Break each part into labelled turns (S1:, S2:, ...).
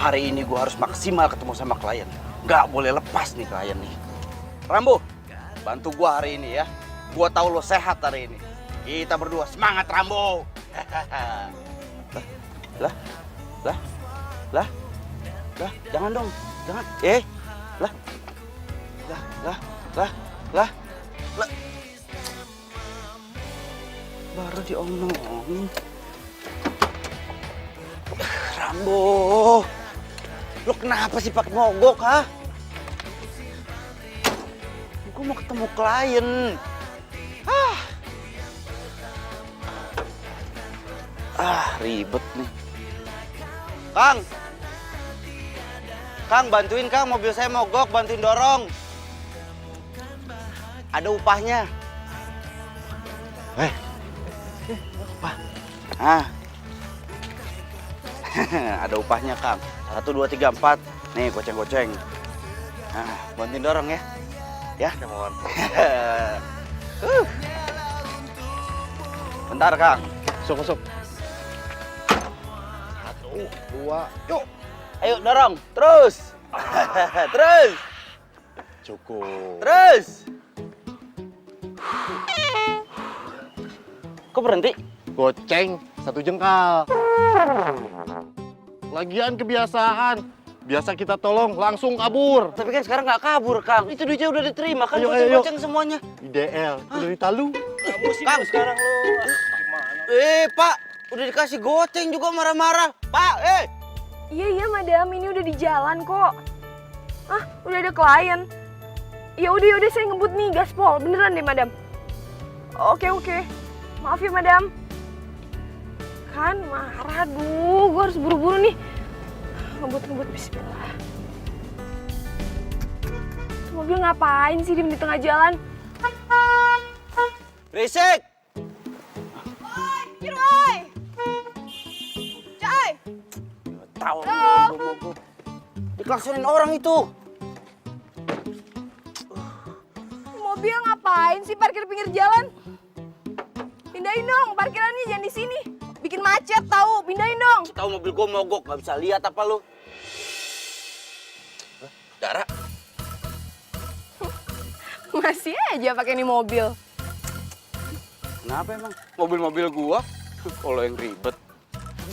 S1: Hari ini gue harus maksimal ketemu sama klien. Gak boleh lepas nih klien nih. Rambo, bantu gue hari ini ya. Gue tahu lo sehat hari ini. Kita berdua semangat, Rambo. Lah, lah, lah, lah, jangan dong, jangan. Lah, lah. Baru diomongin. Rambo, lo kenapa sih pakai mogok, ha? Gue mau ketemu klien. Ribet nih. Kang, bantuin Kang, mobil saya mogok, bantuin dorong. Ada upahnya. Upah. Ada upahnya Kang. 1, 2, 3, 4. Nih, goceng-goceng. Bantuin dorong ya. Ya. Mohon. Bentar Kang.
S2: Masuk. 1, 2, yuk.
S1: Ayo dorong, terus. Terus.
S2: Cukup.
S1: Terus. Kok berhenti?
S2: Goceng 1 jengkal. Lagian kebiasaan. Biasa kita tolong langsung kabur.
S1: Tapi kan sekarang nggak kabur, Kang. Itu duitnya udah diterima kan,
S2: Ayo.
S1: goceng-goceng semuanya.
S2: IDL, udah ditalu.
S1: Kang, sekarang lo. Pak, udah dikasih goceng juga marah-marah. Pak,
S3: Iya madam, ini udah di jalan kok. Udah ada klien. Ya udah saya ngebut nih gaspol, beneran deh madam. Oke. Maaf ya madam. Kan marah, gue harus buru-buru nih. Ngebut, bismillah. Tuh mobil ngapain sih di tengah jalan?
S1: berisik.
S3: Kiroy! Cai!
S1: Tahu. Diklaksonin orang itu.
S3: Mobil ngapain sih parkir pinggir jalan? Pindahin dong, parkirannya jangan di sini. Bikin macet tahu, pindahin dong.
S1: Tahu mobil gue mogok, nggak bisa lihat apa lu? Dara,
S3: Masih aja pakai ini mobil.
S1: kenapa emang? Mobil-mobil gua, kalau yang ribet.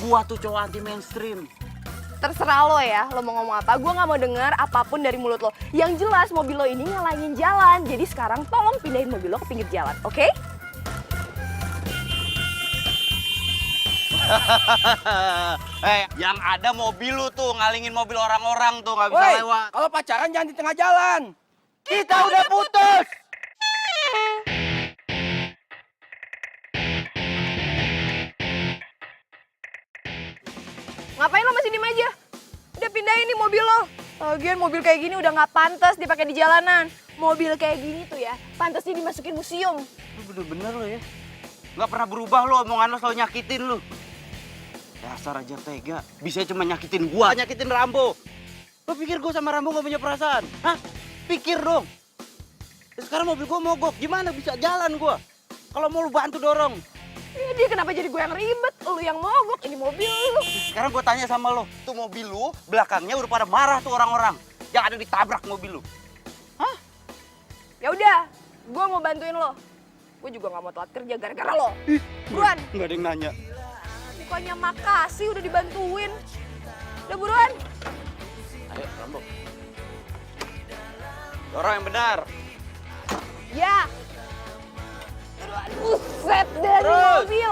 S1: Gua tuh cowok anti mainstream.
S3: Terserah lo ya, lo mau ngomong apa. Gue nggak mau dengar apapun dari mulut lo. Yang jelas mobil lo ini ngalangin jalan. Jadi sekarang tolong pindahin mobil lo ke pinggir jalan, oke?
S1: Yang ada mobil lu tuh ngalingin mobil orang-orang tuh nggak bisa
S4: Woi,
S1: lewat.
S4: kalau pacaran jangan di tengah jalan.
S1: Kita udah putus.
S3: Ngapain lo masih diem aja? Udah pindahin nih mobil lo. Lagian mobil kayak gini udah nggak pantas dipakai di jalanan. Mobil kayak gini tuh ya, pantasnya dimasukin museum.
S1: Lu bener-bener lo ya. Nggak pernah berubah lo, omongan lo selalu nyakitin lo. Dasar aja tega, bisa cuma nyakitin gua, nyakitin Rambo. Lo pikir gua sama Rambo nggak punya perasaan? Hah? Pikir dong. Ya sekarang mobil gua mogok, gimana bisa jalan gua? Kalau mau lu bantu dorong.
S3: Ya dia kenapa jadi gue yang ribet? Lo yang mogok, ini mobil lo.
S1: Sekarang gua tanya sama lo, tuh mobil lu belakangnya udah pada marah tuh orang-orang. Yang ada ditabrak mobil lu. Hah?
S3: Ya udah, gue mau bantuin lo. Gue juga nggak mau telat kerja gara-gara lo. Buruan.
S1: Nggak ada yang nanya.
S3: Bukannya makasih udah dibantuin. Udah buruan.
S1: Ayo Rambo. Dorong yang benar.
S3: Ya. Buset dari
S1: Terus.
S3: mobil.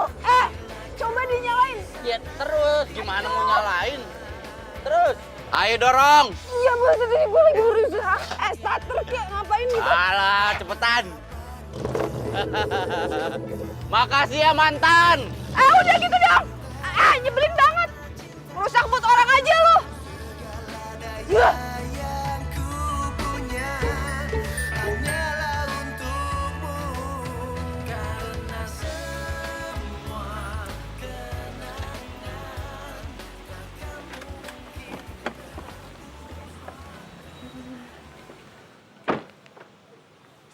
S3: Coba dinyalain.
S1: Ya terus, gimana mau nyalain? Terus. Ayo dorong.
S3: Iya buset ini gue lagi berusaha. Starter kayak ngapain gitu.
S1: Alah, cepetan. Makasih ya mantan.
S3: Udah gitu dong. Nyebelin banget. Merusak mood orang aja lo.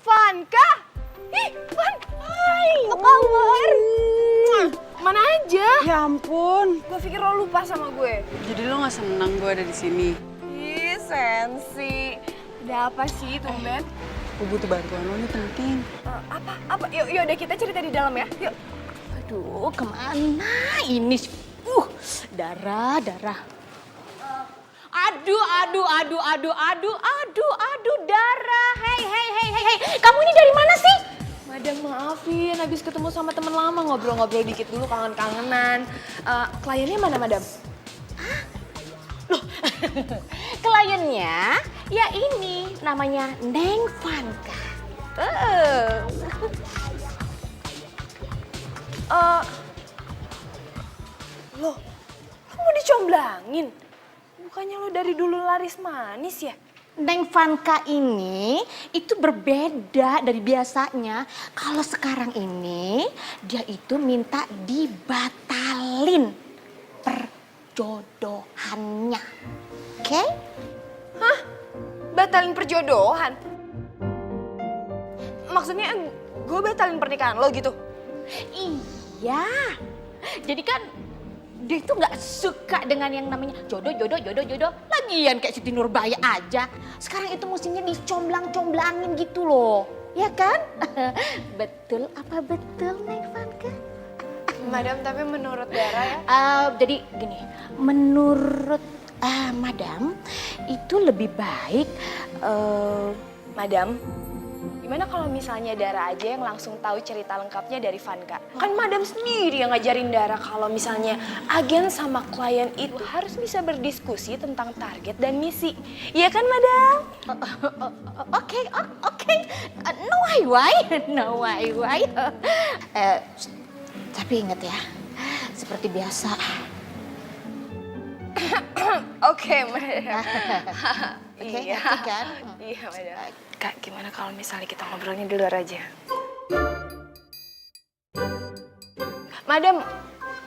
S3: Vanka? Ih, Van. Hai, apa kabar? kemana aja?
S5: Ya ampun.
S3: Gue pikir lo lupa sama gue.
S5: Jadi lo gak seneng gue ada di sini?
S3: Ih, sensi. Ada apa sih, tumben?
S5: Gue butuh bantuan lo nih penting.
S3: Apa? Yuk deh kita cerita di dalam ya. Yuk.
S6: Aduh, kemana ini? Darah. Aduh, darah. Hei. Kamu ini dari mana sih?
S3: Madam, maafin. Habis ketemu sama temen lama, ngobrol-ngobrol dikit dulu, kangen-kangenan. Kliennya mana, Madam?
S6: Kliennya ya ini namanya Neng Vanka.
S3: Lo mau dicomblangin? Bukannya lo dari dulu laris manis ya?
S6: Neng Vanka ini itu berbeda dari biasanya. Kalau sekarang ini dia itu minta dibatalin perjodohannya. Oke?
S3: Hah? Batalin perjodohan? Maksudnya gue batalin pernikahan lo gitu?
S6: Iya. Jadi kan dia itu nggak suka dengan yang namanya jodoh. Lagian kayak Siti Nurbaya aja. Sekarang itu musimnya dicomblang-comblangin gitu loh. Ya kan? Betul apa betul, Neng Vanka?
S3: Madam, tapi menurut Dara ya?
S6: Jadi gini, menurut Madam itu lebih baik.
S3: Madam, gimana kalau misalnya Dara aja yang langsung tahu cerita lengkapnya dari Vanka? Kan Madam sendiri yang ngajarin Dara kalau misalnya agen sama klien itu harus bisa berdiskusi tentang target dan misi. Iya kan, Madam?
S6: Oke. No why. Tapi ingat ya, seperti biasa.
S3: Oke, Madam.
S6: Oke,
S3: Iya.
S6: ngerti kan?
S3: Iya, Madam. Kak, gimana kalau misalnya kita ngobrolnya di luar aja? Madam,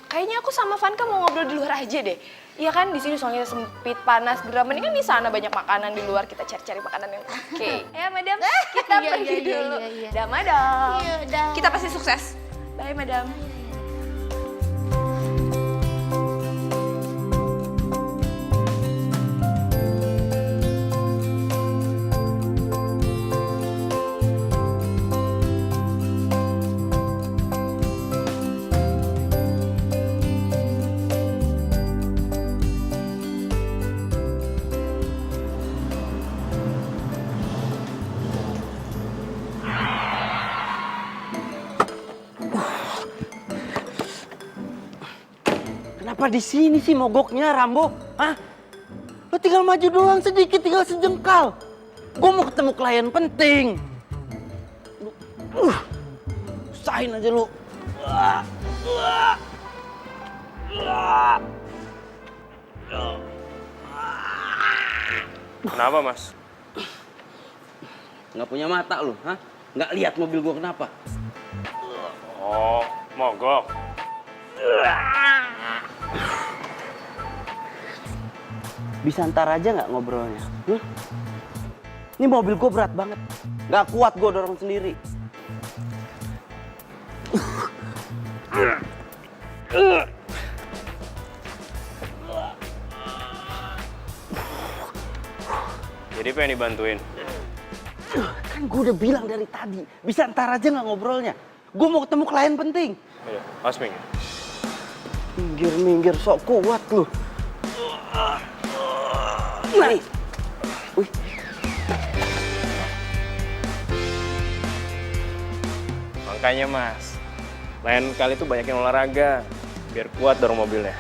S3: kayaknya aku sama Vanka mau ngobrol di luar aja deh. Iya kan, di sini soalnya sempit, panas, geram. Ini kan di sana banyak makanan di luar. Kita cari-cari makanan yang oke. Ya, Madam. Kita
S6: Iya,
S3: pergi
S6: iya,
S3: dulu.
S6: iya.
S3: Dah, Madam.
S6: Iya, dah.
S3: Kita pasti sukses. Bye, Madam.
S1: Kenapa di sini sih mogoknya, Rambo? Hah? Lo tinggal maju doang sedikit, tinggal sejengkal. Gue mau ketemu klien penting. Usahain aja lu.
S7: Kenapa, Mas?
S1: Nggak punya mata lu, hah? Nggak lihat mobil gue kenapa?
S7: Oh, mogok.
S1: Bisa ntar aja nggak ngobrolnya? Ini mobil gue berat banget. Nggak kuat gue dorong sendiri.
S7: Jadi pengen dibantuin?
S1: Kan gue udah bilang dari tadi, bisa ntar aja nggak ngobrolnya? Gue mau ketemu klien penting.
S7: Ayo, pas minggir.
S1: Minggir, sok kuat lu. Nih. Wih.
S7: Makanya, Mas, lain kali tuh banyakin olahraga, biar kuat dorong mobilnya.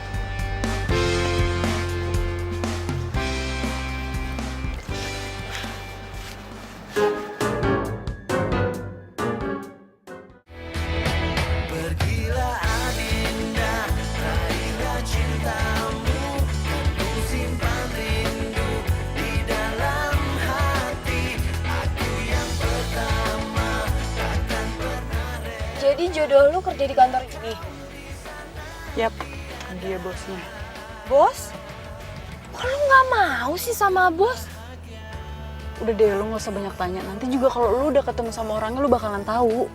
S3: Jadi jodoh lu kerja di kantor ini?
S5: Yap, dia bosnya.
S3: Bos? Kok lu nggak mau sih sama bos?
S5: Udah deh, lu gak usah banyak tanya. Nanti juga kalau lu udah ketemu sama orangnya, lu bakalan tahu.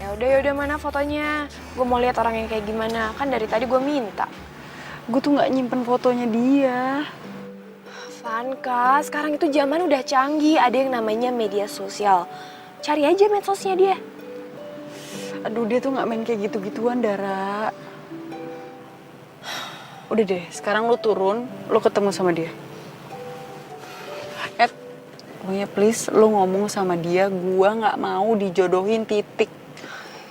S3: Ya udah mana fotonya? Gue mau lihat orang yang kayak gimana. Kan dari tadi gue minta.
S5: Gue tuh nggak nyimpen fotonya dia.
S3: Vanka, sekarang itu zaman udah canggih. Ada yang namanya media sosial. Cari aja medsosnya dia.
S5: Aduh, dia tuh nggak main kayak gitu-gituan, Dara. Udah deh, sekarang lu turun, lu ketemu sama dia. Pokoknya please, lu ngomong sama dia, gua nggak mau dijodohin, titik.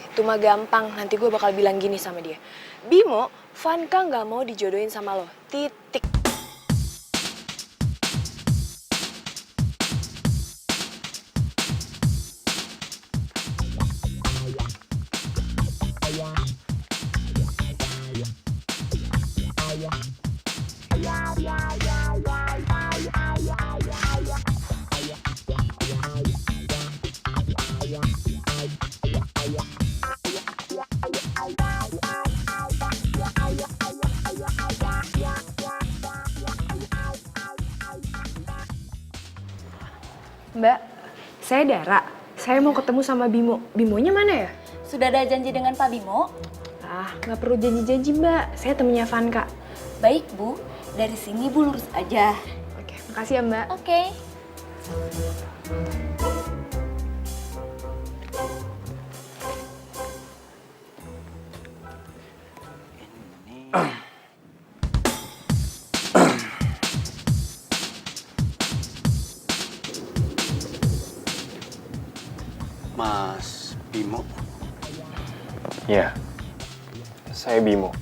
S3: Itu mah gampang. Nanti gue bakal bilang gini sama dia. Bimo, Vanka nggak mau dijodohin sama lo. Titik. Mbak, saya Dara. Saya mau ketemu sama Bimo. Bimonya mana ya?
S6: Sudah ada janji dengan Pak Bimo?
S3: Ah, nggak perlu janji-janji Mbak. Saya temennya Vanka.
S6: Baik Bu, dari sini Bu lurus aja.
S3: Oke, makasih ya Mbak.
S6: Oke.
S1: Mas Bimo.
S7: Ya, saya Bimo.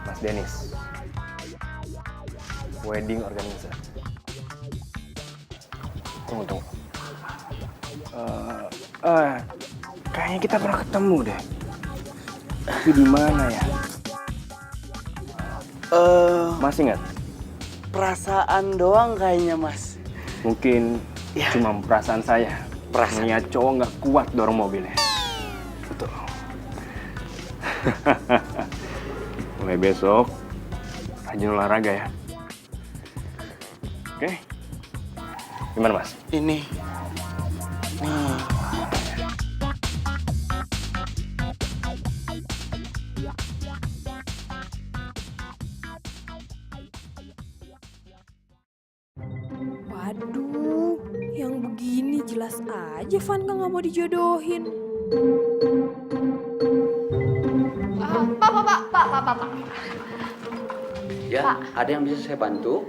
S7: Mas Dennis. Wedding organizer. Tunggu. Kayaknya kita pernah ketemu deh. Tapi di mana ya? Masih ingat?
S1: Perasaan doang kayaknya, Mas.
S7: Mungkin cuma perasaan saya. Niat cowok nggak kuat dorong mobilnya.
S1: Betul.
S7: Mulai besok, rajin olahraga ya. Oke? Gimana Mas?
S1: Ini. Nih.
S3: Waduh, yang begini jelas aja Vanka nggak mau dijodohin. Pak.
S8: Ya,
S3: Pak.
S8: ada yang bisa saya bantu?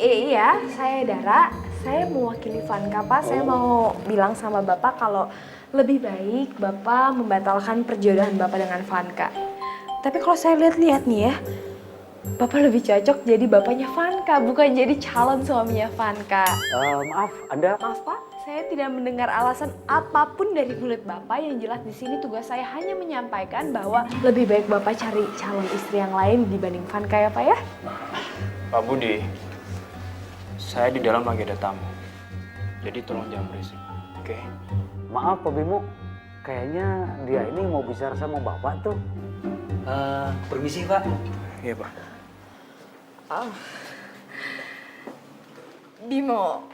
S3: Iya, saya Dara. Saya mewakili Vanka, Pak. Saya mau bilang sama Bapak kalau lebih baik Bapak membatalkan perjodohan Bapak dengan Vanka. Tapi kalau saya lihat-lihat nih ya, Bapak lebih cocok jadi bapaknya Vanka, bukan jadi calon suaminya Vanka.
S8: Maaf, Anda
S3: Maaf Pak, saya tidak mendengar alasan apapun dari mulut Bapak. Yang jelas di sini tugas saya hanya menyampaikan bahwa lebih baik Bapak cari calon istri yang lain dibanding Vanka ya Pak ya.
S7: Pak Budi, saya di dalam lagi ada tamu. Jadi tolong jangan berisik, oke?
S8: maaf Pak Bimo. Kayaknya dia ini mau bicara sama Bapak tuh. Permisi Pak.
S7: Iya Pak.
S3: Bimo,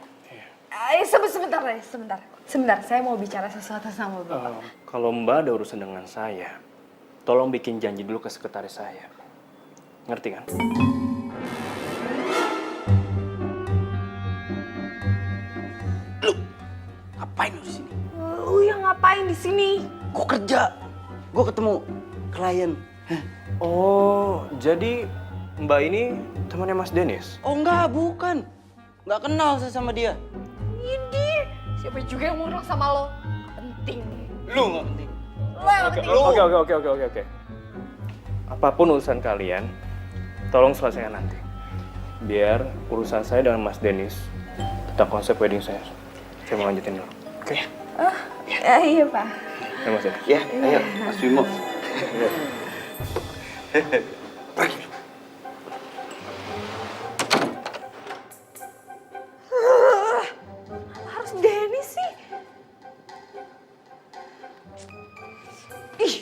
S3: sebentar, saya mau bicara sesuatu sama Bapak.
S7: Kalau Mbak ada urusan dengan saya, tolong bikin janji dulu ke sekretaris saya. Ngerti kan?
S1: Ngapain lu di sini?
S3: Lu yang ngapain di sini?
S1: Gua kerja. Gua ketemu klien.
S7: Oh, jadi Mbak ini temannya Mas Dennis?
S1: Oh enggak, bukan. Nggak kenal saya sama dia.
S3: Ini siapa juga yang mau ngomong sama lo? Penting.
S1: Lu nggak penting.
S3: Lo yang penting.
S7: Oke. Apapun urusan kalian, tolong selesaikan nanti. Biar urusan saya dengan Mas Dennis tentang konsep wedding saya mau lanjutin dulu. Oke?
S3: Iya Pak.
S7: Ya Mas ya?
S1: Ya, ayo Mas Bimo.
S3: Harus Dennis sih. Ih.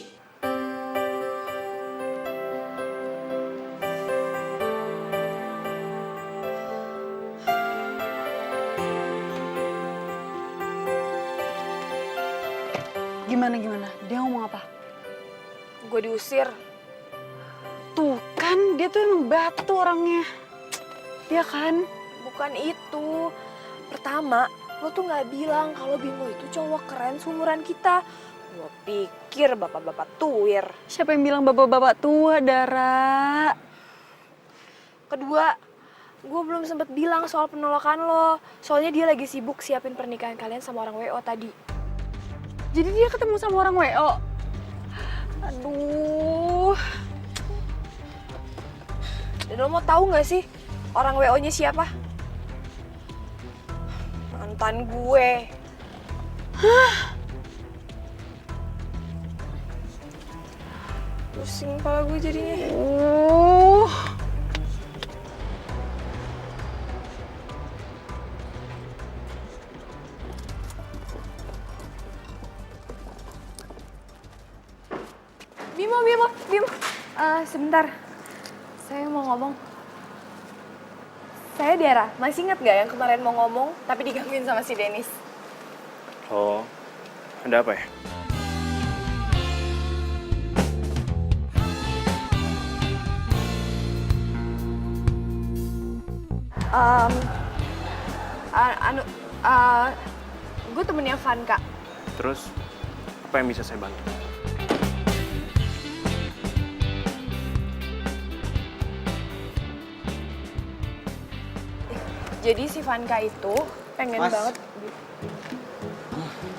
S5: Gimana? Dia ngomong apa?
S3: Gue diusir.
S5: Tuh kan, dia tuh emang batu orangnya. Iya kan?
S3: Bukan itu. Pertama, lo tuh nggak bilang kalau Bimo itu cowok keren seumuran kita. Gue pikir bapak-bapak tuir.
S5: Siapa yang bilang bapak-bapak tua, Dara?
S3: Kedua, gue belum sempet bilang soal penolakan lo. Soalnya dia lagi sibuk siapin pernikahan kalian sama orang WO tadi.
S5: Jadi dia ketemu sama orang WO? Aduh.
S3: Dan lo mau tahu nggak sih orang WO-nya siapa? Mantan gue. Pusing kepala gue jadinya. Bimo. Sebentar. Saya mau ngomong. Saya Dara. Masih ingat gak yang kemarin mau ngomong tapi digangguin sama si Dennis?
S7: Oh, ada apa ya?
S3: Gue temennya Vanka.
S7: Terus, apa yang bisa saya bantu?
S3: Jadi si Vanka itu pengen
S1: Mas.
S3: banget.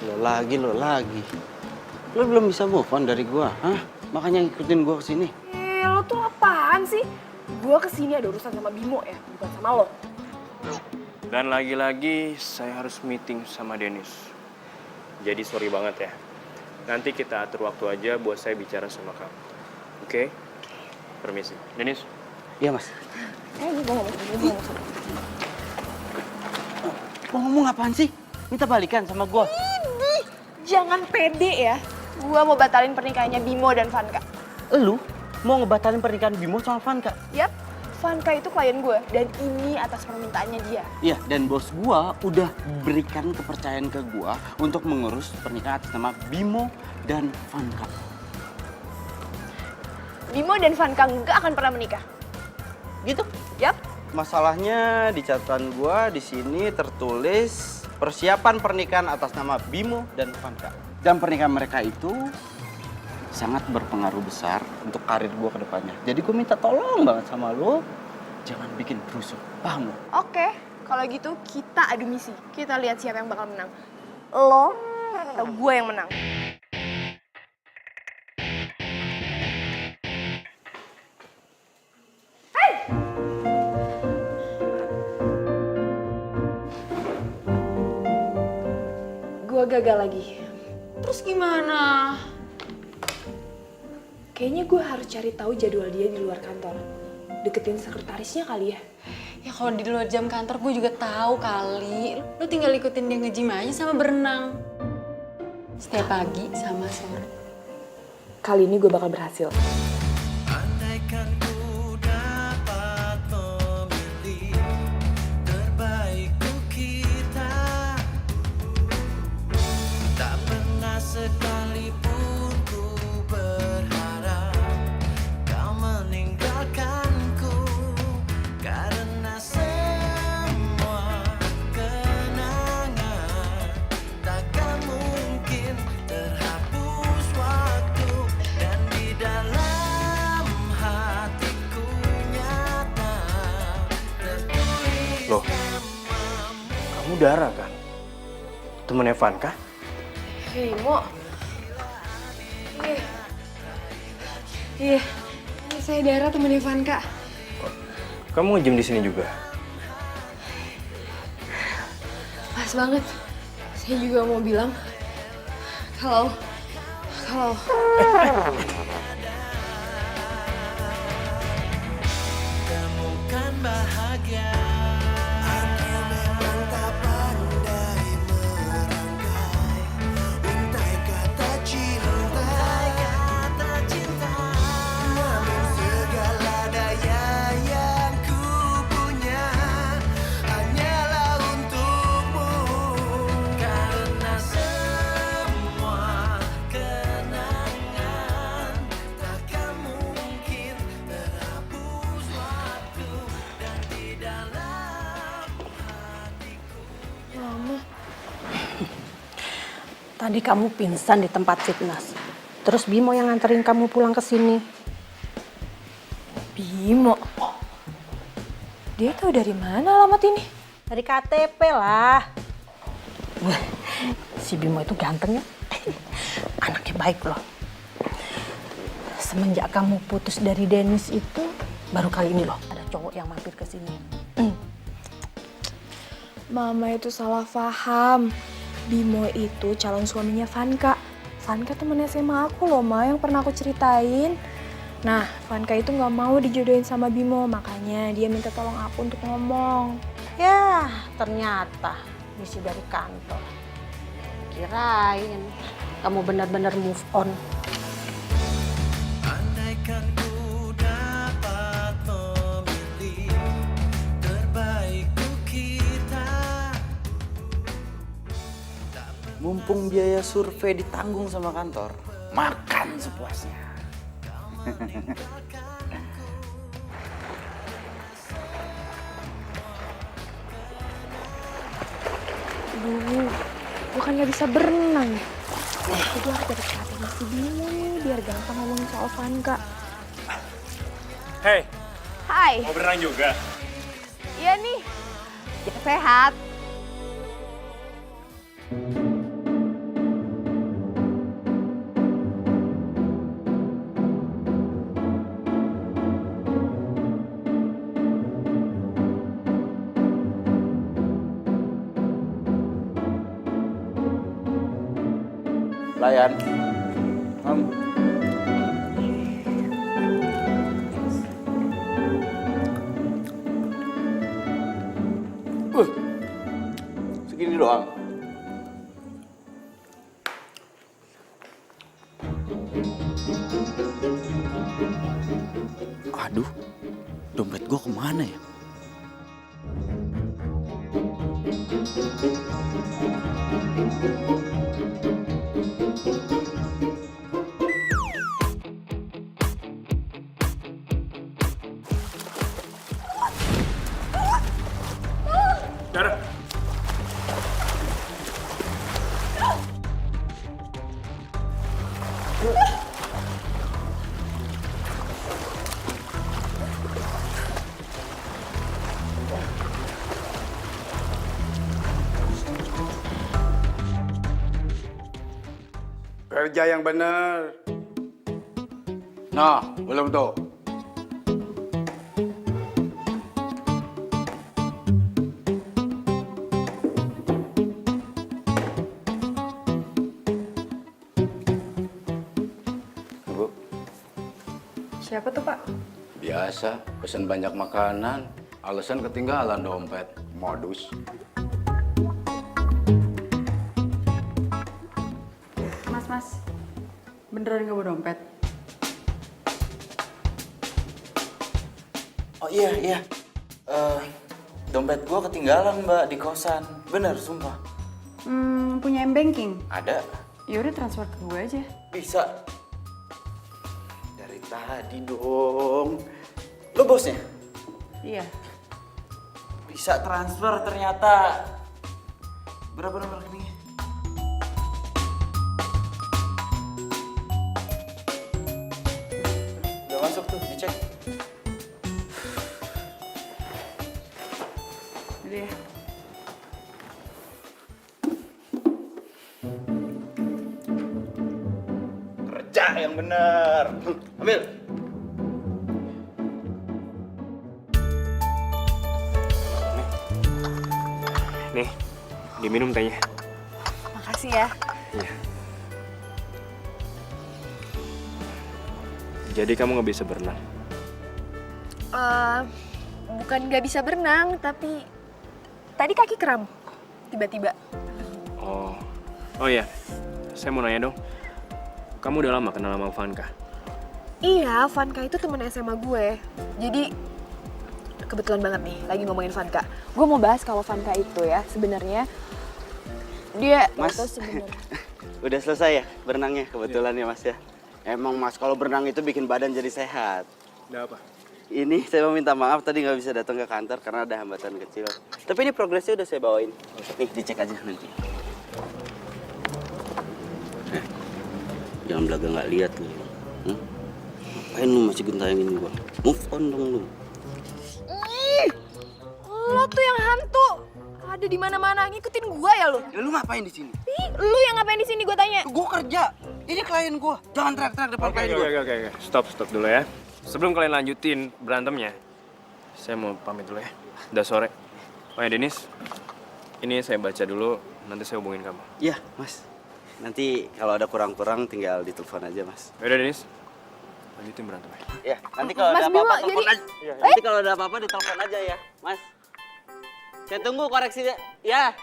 S1: Lo lagi. Lo belum bisa move on dari gua, hah? Makanya ngikutin gua kesini.
S3: Lo tuh apaan sih? Gue kesini ada urusan sama Bimo ya, bukan sama lo.
S7: Dan lagi-lagi saya harus meeting sama Dennis. Jadi sorry banget ya. Nanti kita atur waktu aja buat saya bicara sama kamu. Oke? Permisi. Dennis?
S1: Iya, Mas.
S3: Gue ngomong.
S1: Lo ngomong apaan sih? Minta balikan sama gua.
S3: Jangan pede ya. Gue mau batalin pernikahannya Bimo dan Vanka.
S1: Lu mau ngebatalin pernikahan Bimo sama Vanka?
S3: Yap, Vanka itu klien gue dan ini atas permintaannya dia.
S1: Iya, dan bos gua udah berikan kepercayaan ke gua untuk mengurus pernikahan atas nama Bimo dan Vanka.
S3: Bimo dan Vanka nggak akan pernah menikah.
S1: Gitu?
S3: Yap.
S1: Masalahnya di catatan gua di sini tertulis persiapan pernikahan atas nama Bimo dan Vanka. Dan pernikahan mereka itu sangat berpengaruh besar untuk karir gua ke depannya. Jadi gua minta tolong banget sama lo, jangan bikin rusuh. Paham lo?
S3: Oke, kalau gitu kita adu misi. Kita lihat siapa yang bakal menang. Lo atau gue yang menang. Gue gagal lagi.
S5: Terus gimana?
S3: Kayaknya gue harus cari tahu jadwal dia di luar kantor. Deketin sekretarisnya kali ya.
S5: Ya kalau di luar jam kantor gue juga tahu kali. Lu tinggal ikutin dia nge-gym aja sama berenang. Setiap pagi sama sore.
S3: Kali ini gue bakal berhasil.
S9: Sekalipun ku berharap kau meninggalkanku, karena semua kenangan takkan mungkin terhapus waktu, dan di dalam hatiku nyata tertulis.
S7: Loh, kamu Dara kan? Temennya Vanka?
S3: Bimo. Iya, saya Dara temennya Vanka.
S7: Kamu nge-gym di sini juga?
S3: Pas banget. Saya juga mau bilang kalau
S9: temukan bahagia. Aku memang tak pandai merangkai untai kata cinta, namun segala daya yang ku punya hanyalah untukmu, karena semua
S10: Tadi kamu pingsan di tempat fitness. Terus Bimo yang nganterin kamu pulang ke sini.
S3: Bimo? Dia tahu dari mana alamat ini?
S10: Dari KTP lah. Wah, si Bimo itu ganteng ya. Anaknya baik loh. Semenjak kamu putus dari Dennis itu, baru kali ini loh ada cowok yang mampir ke sini.
S3: Mama itu salah paham. Bimo itu calon suaminya Vanka. Vanka temen SMA aku loh, Ma, yang pernah aku ceritain. Nah, Vanka itu nggak mau dijodohin sama Bimo, makanya dia minta tolong aku untuk ngomong.
S10: Ya, ternyata misi dari kantor. Kirain kamu benar-benar move on.
S9: Andaikan ku dapat memilih terbaik untuk kita.
S1: Mumpung biaya survei ditanggung sama kantor, makan sepuasnya.
S3: Duh, gue kan nggak bisa berenang. Jadi harus dari strategi si Bimo nih, biar gampang ngomongin soal Vanka.
S7: Hei,
S3: Hai,
S7: mau berenang juga?
S3: iya nih. Ya, sehat.
S1: Layan. Segini doang. Aduh, dompet gua kemana ya?
S7: Dara.
S4: Kerja yang benar.
S1: Nah, belum tuh. Bu,
S5: Siapa tuh, Pak?
S11: biasa pesen banyak makanan, alasan ketinggalan dompet. Modus.
S5: Mas. Beneran nggak bawa dompet?
S1: Oh iya. Dompet gua ketinggalan, Mbak, di kosan. Bener, sumpah.
S5: Punya M-Banking?
S1: Ada.
S5: Yaudah transfer ke gue aja.
S1: Bisa. Dari tadi dong. Lo bosnya?
S5: Iya.
S1: Bisa transfer ternyata. Berapa nomor rekeningnya? Udah masuk tuh, dicek.
S5: Udah ya.
S1: Kerja yang bener. Ambil.
S7: Nih, diminum tehnya.
S3: Makasih ya.
S7: Iya. Jadi kamu nggak bisa berenang?
S3: Bukan nggak bisa berenang, tapi tadi kaki kram. Tiba-tiba.
S7: Oh iya. Saya mau nanya dong. Kamu udah lama kenal sama Vanka?
S3: Iya, Vanka itu temen SMA gue. Jadi kebetulan banget nih lagi ngomongin Vanka. Gue mau bahas kalau Vanka itu ya sebenarnya dia
S1: Mas,
S3: itu sebenarnya.
S1: udah selesai ya berenangnya kebetulan ya Mas ya. Emang Mas kalau berenang itu bikin badan jadi sehat.
S7: Udah apa?
S1: Ini saya mau minta maaf tadi nggak bisa datang ke kantor karena ada hambatan kecil. Tapi ini progresnya udah saya bawain. Nih dicek aja nanti. Jangan belaga nggak lihat lu. Ngapain lu masih gentayangin gua? Move on dong lu.
S3: Lo tuh yang hantu. Ada di mana-mana ngikutin gua ya lo.
S1: Ya lu ngapain di sini?
S3: Ih, lu yang ngapain di sini gua tanya?
S1: Gua kerja. Ini klien gua. Jangan teriak-teriak depan klien gua.
S7: Oke. Stop dulu ya. Sebelum kalian lanjutin berantemnya, saya mau pamit dulu ya. Udah sore. Oh ya Denis, ini saya baca dulu, nanti saya hubungin kamu.
S1: Iya, Mas. Nanti kalau ada kurang-kurang tinggal ditelepon aja, Mas.
S7: Yaudah Denis, lanjutin berantemnya.
S1: Ya, nanti kalau
S3: Mas
S1: ada apa-apa
S3: Bimo,
S1: telepon
S3: jadi-
S1: aja. Nanti kalau ada apa-apa ditelepon aja ya, Mas. Saya tunggu koreksinya. Ya.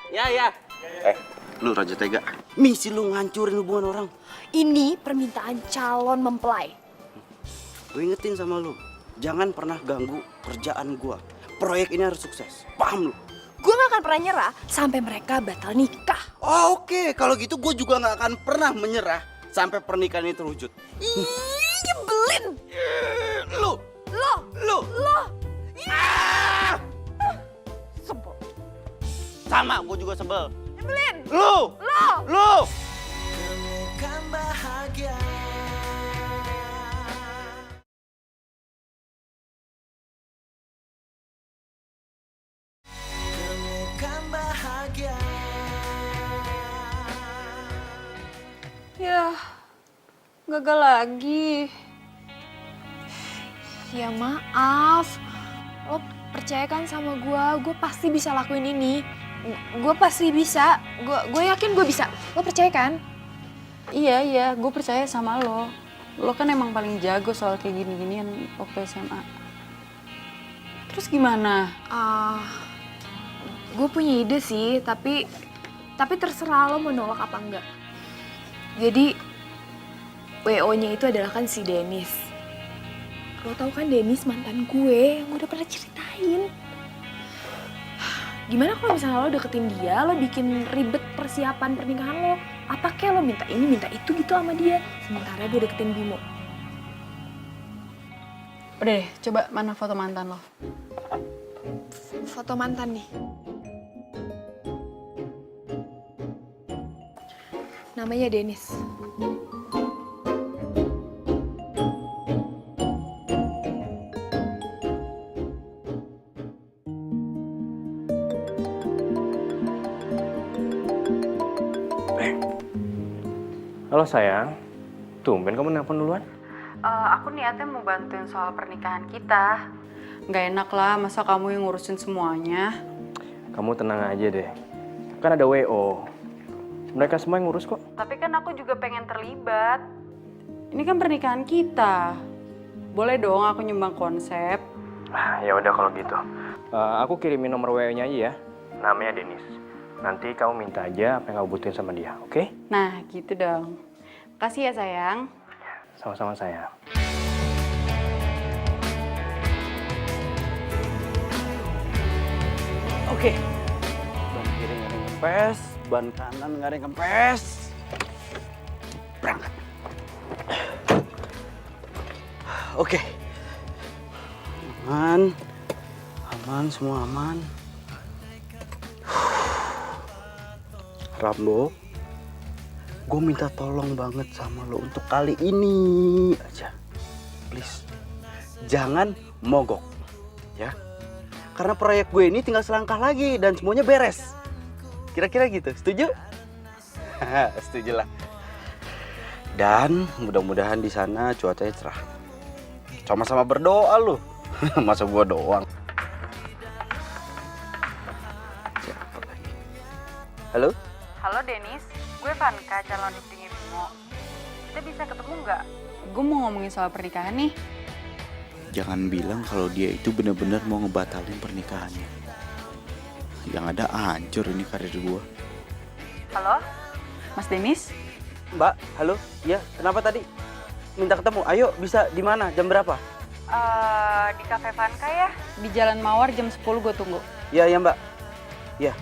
S1: Lu Raja Tega. Misi lu ngancurin hubungan orang.
S3: Ini permintaan calon mempelai.
S1: Gue ingetin sama lu, jangan pernah ganggu kerjaan gua. Proyek ini harus sukses. Paham lu?
S3: Gue gak akan pernah nyerah sampai mereka batal nikah.
S1: Oh, oke. Kalau gitu gue juga nggak akan pernah menyerah sampai pernikahan ini terwujud.
S3: Ih, nyebelin.
S1: Lu. Ah!
S3: Sebel.
S1: Sama, gue juga sebel.
S3: Nyebelin.
S1: Lu.
S9: Temukan bahagia. Temukan bahagia.
S5: Ya, gagal lagi.
S3: Ya maaf. Lo percayakan sama gue pasti bisa lakuin ini. Gue pasti bisa. Gue yakin gue bisa. Lo percaya kan?
S5: Iya, gue percaya sama lo. Lo kan emang paling jago soal kayak gini-ginian waktu SMA. Terus gimana?
S3: Gue punya ide sih, tapi terserah lo mau nolak apa enggak. Jadi WO-nya itu adalah kan si Dennis. Lo tau kan Dennis mantan gue yang gue udah pernah ceritain. Gimana kalau misalnya lo deketin dia, lo bikin ribet persiapan pernikahan lo. Apa kayak lo minta ini, minta itu gitu sama dia. Sementara gue deketin Bimo.
S5: Udah deh, coba mana foto mantan lo?
S3: Foto mantan nih. Namanya Dennis.
S7: Halo sayang, tumben kamu nelpon duluan?
S5: Aku niatnya mau bantuin soal pernikahan kita. Nggak enak lah, masa kamu yang ngurusin semuanya.
S7: Kamu tenang aja deh, kan ada WO. Mereka semua yang ngurus kok.
S5: Tapi kan aku juga pengen terlibat. Ini kan pernikahan kita. Boleh dong aku nyumbang konsep.
S7: Ya udah kalau gitu. Aku kirimin nomor WO-nya aja ya. Namanya Denis. Nanti kamu minta aja apa yang kamu butuhin sama dia, oke?
S5: Nah, gitu dong. Makasih ya sayang.
S7: Sama-sama sayang.
S1: Oke. Ban kiri nggak ada yang kempes, ban kanan nggak ada yang kempes. Berangkat. Oke. Aman, semua aman. Rambo, gue minta tolong banget sama lo untuk kali ini aja. Please, jangan mogok, ya. Karena proyek gue ini tinggal selangkah lagi dan semuanya beres. Kira-kira gitu, setuju? Setuju lah. Dan mudah-mudahan di sana cuacanya cerah. Sama-sama berdoa lo. Masa gue doang. Siapa lagi? Halo?
S5: Halo Denis, gue Vanka, calon istrinya Bimo. Kita bisa ketemu nggak? Gue mau ngomongin soal pernikahan nih.
S1: Jangan bilang kalau dia itu benar-benar mau ngebatalin pernikahannya. Yang ada hancur ini karir gua.
S5: Halo, Mas Denis?
S1: Mbak, halo. Ya, kenapa tadi? Minta ketemu. Ayo, bisa di mana? Jam berapa?
S5: Di Cafe Vanka ya? Di Jalan Mawar jam 10 gue tunggu.
S1: Ya, Mbak. Ya.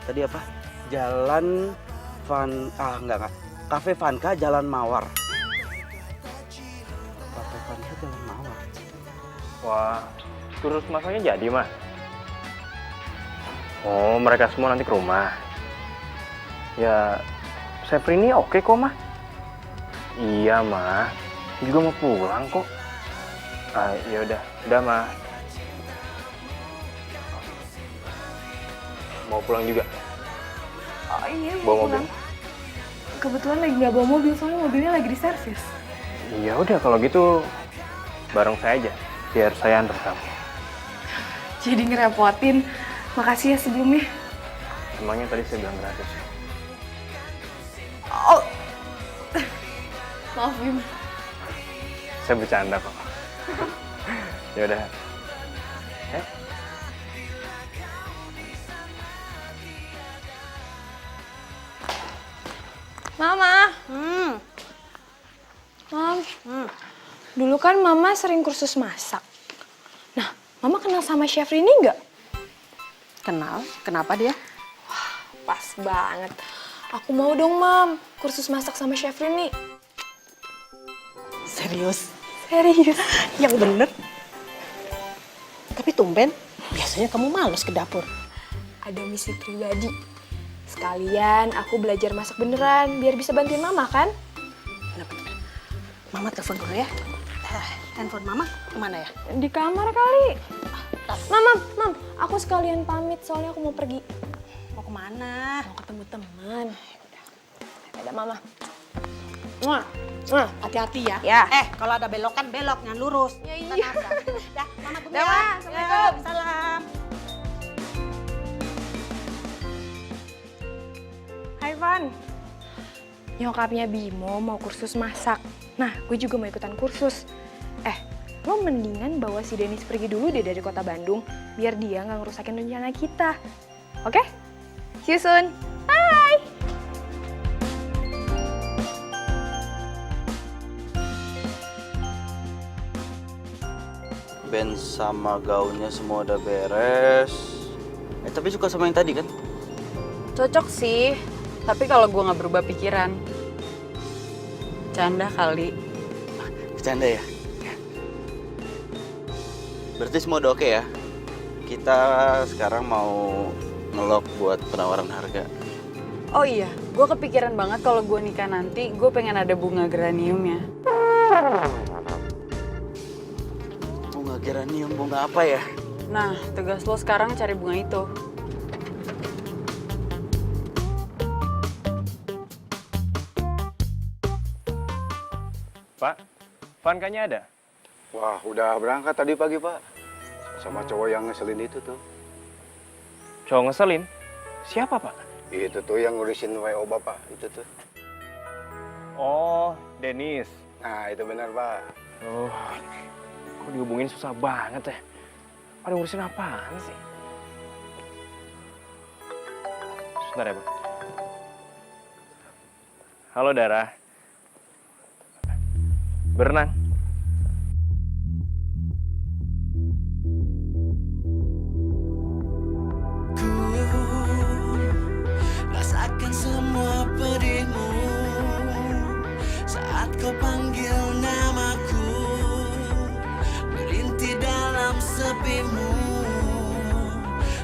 S1: Tadi apa? Jalan enggak. Cafe Vanka Jalan Mawar. Cafe Vanka Jalan Mawar.
S7: Wah, terus masaknya jadi mah? Oh, mereka semua nanti ke rumah. Ya, Syafrini oke kok, mah. Iya, mah. Juga mau pulang kok. Ah, yaudah, udah, mah. Mau pulang juga?
S3: Oh iya,
S7: Bawa
S3: mau
S7: mobil?
S3: pulang. Kebetulan lagi nggak bawa mobil, soalnya mobilnya lagi di servis.
S7: Ya udah kalau gitu bareng saya aja, biar saya antar kamu.
S3: Jadi ngerepotin. Makasih ya sebelumnya.
S7: Emangnya tadi saya bilang gratis?
S3: Oh. Maaf, Bim.
S7: Saya bercanda kok. Ya udah.
S3: Mama. Mam. Dulu kan Mama sering kursus masak. Nah, Mama kenal sama Chef Rini nggak?
S10: Kenal? Kenapa dia?
S3: Pas banget. Aku mau dong, Mam, kursus masak sama Chef Rini.
S10: Serius?
S3: Serius.
S10: Yang bener. Tapi tumben, biasanya kamu males ke dapur.
S3: Ada misi pribadi. Sekalian aku belajar masak beneran, biar bisa bantuin Mama kan?
S10: Bener-bener. Mama telepon dulu ya. Handphone Mama kemana ya?
S3: Di kamar kali. Mam, aku sekalian pamit soalnya aku mau pergi.
S10: Mau kemana?
S3: Mau ketemu teman. Ada Mama.
S10: Hati-hati ya.
S3: Ya.
S10: Kalau ada belokan, belok, jangan lurus.
S3: Ya, iya.
S10: Dah, Mama dulu
S3: Dah,
S10: ya.
S3: Ma. Assalamualaikum.
S10: Salam.
S3: Hai, Van. Nyokapnya Bimo mau kursus masak. Nah, gue juga mau ikutan kursus. Lo mendingan bawa si Dennis pergi dulu deh dari kota Bandung, biar dia nggak ngerusakin rencana kita. Oke? See you soon. Bye!
S1: Band sama gaunnya semua udah beres. Tapi suka sama yang tadi kan?
S5: Cocok sih, tapi kalau gue nggak berubah pikiran. Canda kali.
S1: Bercanda ya? Berarti semua udah oke ya? Kita sekarang mau ngelok buat penawaran harga.
S5: Oh iya, gue kepikiran banget kalau gue nikah nanti, gue pengen ada bunga geraniumnya.
S1: Bunga geranium, bunga apa ya?
S5: Nah, tugas lo sekarang cari bunga itu.
S7: Pak, Van kayaknya ada?
S11: Wah, udah berangkat tadi pagi, Pak. Sama cowok yang ngeselin itu tuh.
S7: Cowok ngeselin? Siapa, Pak?
S11: Itu tuh yang ngurusin WO Bapak, itu tuh.
S7: Oh, Dennis.
S11: Nah, itu benar, Pak.
S7: Oh, kok dihubungin susah banget ya? Pada ngurusin apaan sih? Sebentar ya, Pak. Halo, Dara. Berenang.
S9: Rasakan semua pedihmu saat kau panggil namaku, merintih dalam sepimu.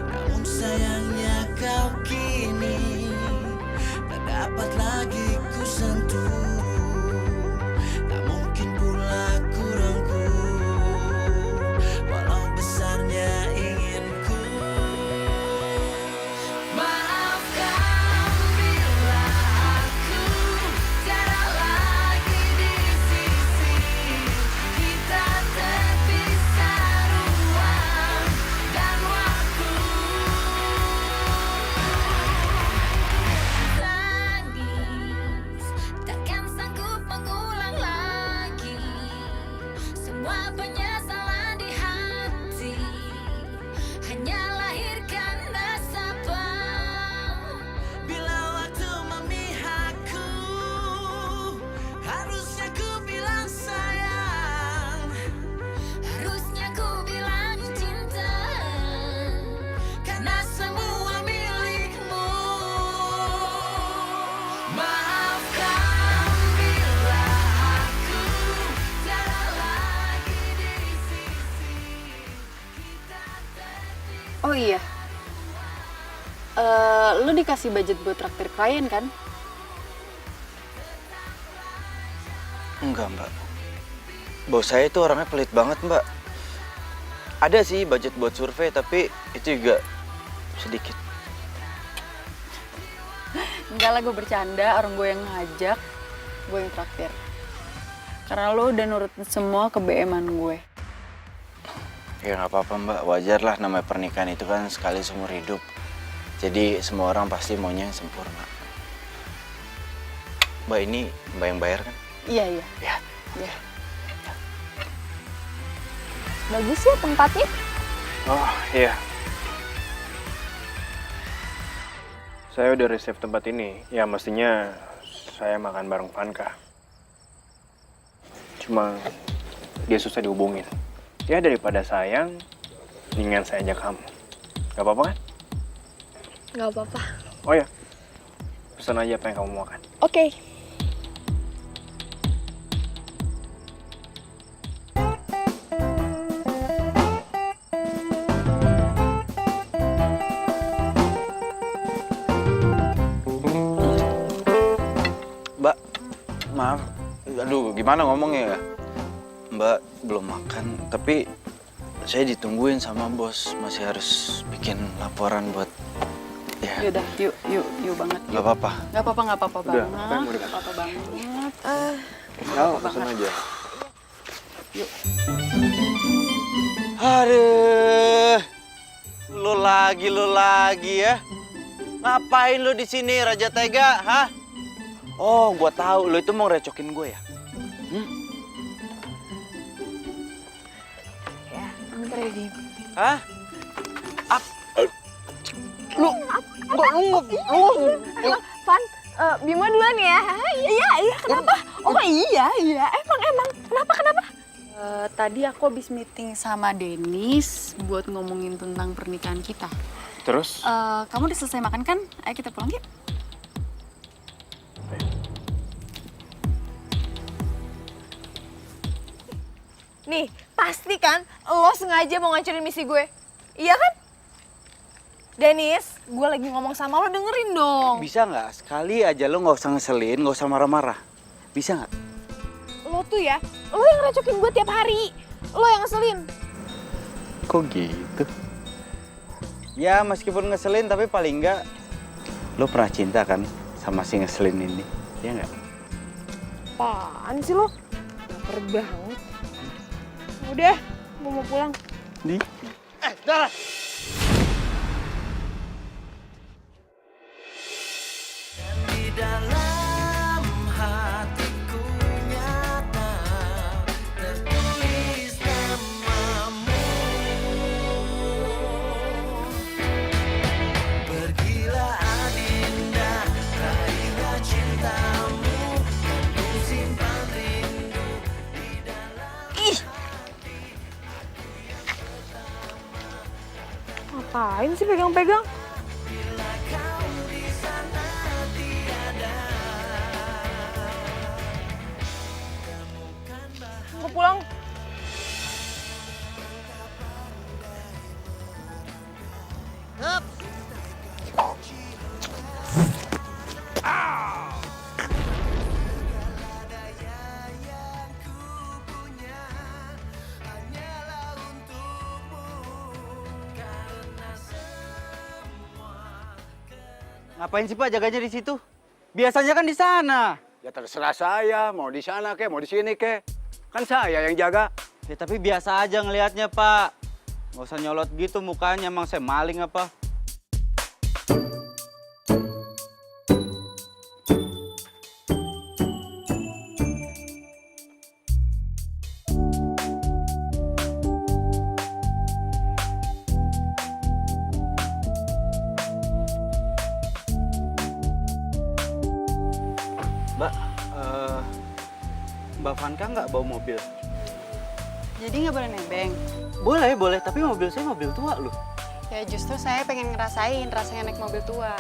S9: Namun sayangnya kau kini tak dapat lagi ku sentuh. Tak mungkin pula ku rangkul, walau besarnya inginku. Maafkan bila aku tiada lagi di sisi kita, terpisah ruang dan waktu. Tangis takkan sanggup mengulang lagi semua penyesalan di hati, hanya lahirkan nasabah. Bila waktu memihakku, harusnya ku bilang sayang, harusnya ku bilang cinta, karena semua milikmu. Maafkan bila aku tiada lagi di sisi kita, terpisah.
S5: Oh iya, lu dikasih budget buat traktir klien kan?
S1: Enggak, Mbak. Bos saya itu orangnya pelit banget, Mbak. Ada sih budget buat survei, tapi itu juga sedikit.
S5: Enggak lah, gue bercanda. Orang gue yang ngajak, gue yang traktir. Karena lo udah nurutin semua ke BM-an gue.
S1: Ya nggak apa-apa, Mbak. Wajar lah, namanya pernikahan itu kan sekali seumur hidup. Jadi semua orang pasti maunya yang sempurna. Mbak, ini Mbak yang bayar kan?
S5: Iya, iya.
S1: Ya.
S5: Iya.
S3: Bagus ya tempatnya.
S7: Oh iya. Saya udah reserve tempat ini. Ya mestinya saya makan bareng Vanka. Cuma dia susah dihubungin. Ya daripada sayang, mendingan saya ajak kamu. Gak apa-apa kan?
S3: Gak apa-apa.
S7: Oh ya, pesan aja apa yang kamu mau makan.
S3: Oke.
S1: Mbak, maaf. Aduh, gimana ngomongnya ya? Mbak belum makan, tapi saya ditungguin sama bos. Masih harus bikin laporan buat ya.
S5: Yaudah, yuk banget.
S1: Gak apa-apa.
S5: Gak apa-apa
S7: Udah, apa yang
S5: banget.
S7: mau
S5: Gak apa-apa banget.
S7: Pesan aja.
S5: Yuk.
S1: Aduh, lu lagi ya. Ngapain lu di sini, Raja Tega? Hah? Oh, gua tahu lu itu mau recokin gue ya.
S3: Ya, bentar ya, Dim.
S1: Hah?
S3: Van, Bima duluan ya. Iya, kenapa? Oh iya. Emang. Kenapa?
S5: Tadi aku habis meeting sama Dennis buat ngomongin tentang pernikahan kita.
S7: Terus?
S5: Kamu udah selesai makan kan? Ayo kita pulang yuk.
S3: Nih, pasti kan lo sengaja mau ngancurin misi gue. Iya kan? Dennis, gue lagi ngomong sama lo, dengerin dong.
S1: Bisa nggak sekali aja lo nggak usah ngeselin, nggak usah marah-marah. Bisa nggak?
S3: Lo tuh ya, lo yang recokin gue tiap hari. Lo yang ngeselin.
S1: Kok gitu? Ya meskipun ngeselin tapi paling nggak lo pernah cinta kan sama si ngeselin ini, ya nggak?
S3: Apaan sih lo? Laper banget. Udah, gue mau pulang.
S1: Di? Dara!
S9: Di dalam hatiku nyata tertulis namamu. Pergilah Adinda, raihlah cintamu, ku simpan rindu di dalam.
S3: Ngapain sih pegang-pegang? Mau pulang.
S1: Ngapain sih Pak jaganya di situ? Biasanya kan di sana.
S8: Ya terserah saya, mau di sana kek, mau di sini kek. Kan saya yang jaga.
S1: Ya tapi biasa aja ngelihatnya Pak. Nggak usah nyolot gitu mukanya, emang saya maling apa? Mbak, Mbak Vanka nggak bawa mobil?
S5: Jadi nggak boleh nebeng.
S1: Boleh, tapi mobil saya mobil tua loh.
S5: Ya justru saya pengen ngerasain rasanya naik mobil tua.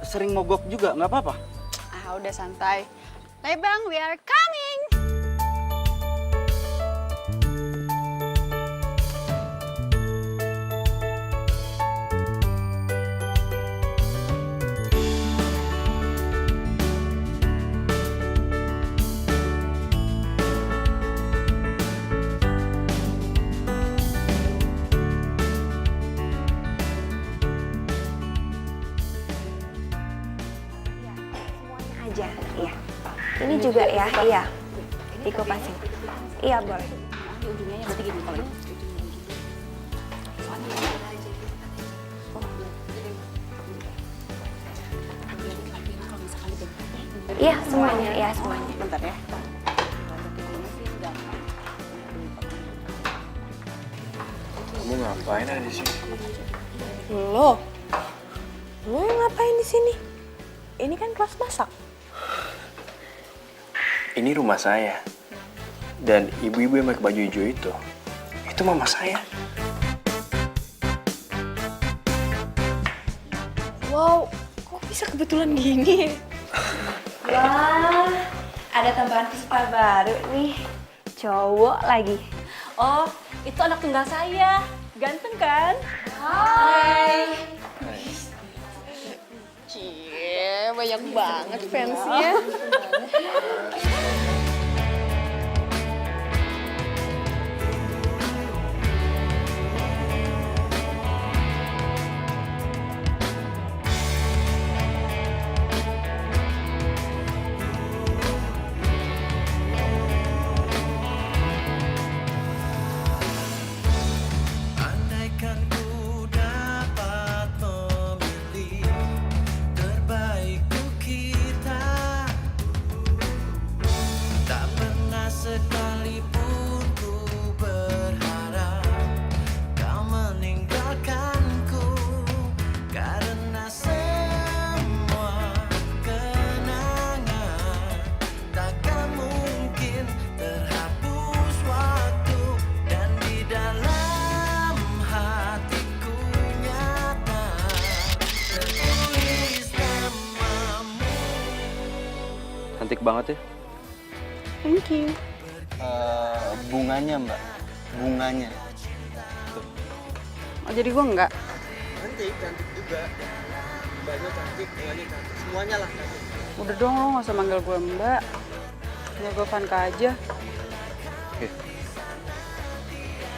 S1: Sering mogok juga, nggak apa-apa?
S5: Ah udah santai. Lebang, we are coming.
S3: aja. Iya. Ini juga ya, iya. Dikupasin. Iya, boleh.
S6: Ujungnya berarti gini kalau ini.
S3: Iya, semuanya. Iya, semuanya.
S6: Bentar ya.
S7: Kamu ngapain ada di sini?
S3: Lo yang ngapain di sini? Ini kan kelas masak.
S7: Ini rumah saya. Dan ibu-ibu yang pakai baju hijau itu mama saya.
S3: Wow, kok bisa kebetulan gini? Wah, ada tambahan peserta baru nih. Cowok lagi.
S6: Oh, itu anak tunggal saya. Ganteng kan?
S3: Hai.
S6: Cie, banyak banget fansnya.
S9: Andaikan ku dapat memilih terbaik untuk kita, tak pernah sekalipun ku berharap kau meninggalkanku, karena semua kenangan takkan mungkin terhapus waktu, dan di dalam hatiku nyata tertulis namamu.
S1: Cantik banget ya.
S3: Thank you.
S1: Bunganya mbak, bunganya.
S5: Oh, jadi gue enggak?
S1: Cantik juga. Mbaknya cantik, bunganya cantik, semuanya lah cantik.
S5: Udah dong, lo gak usah manggil gue mbak. Ya gue Vanka aja.
S1: Oke.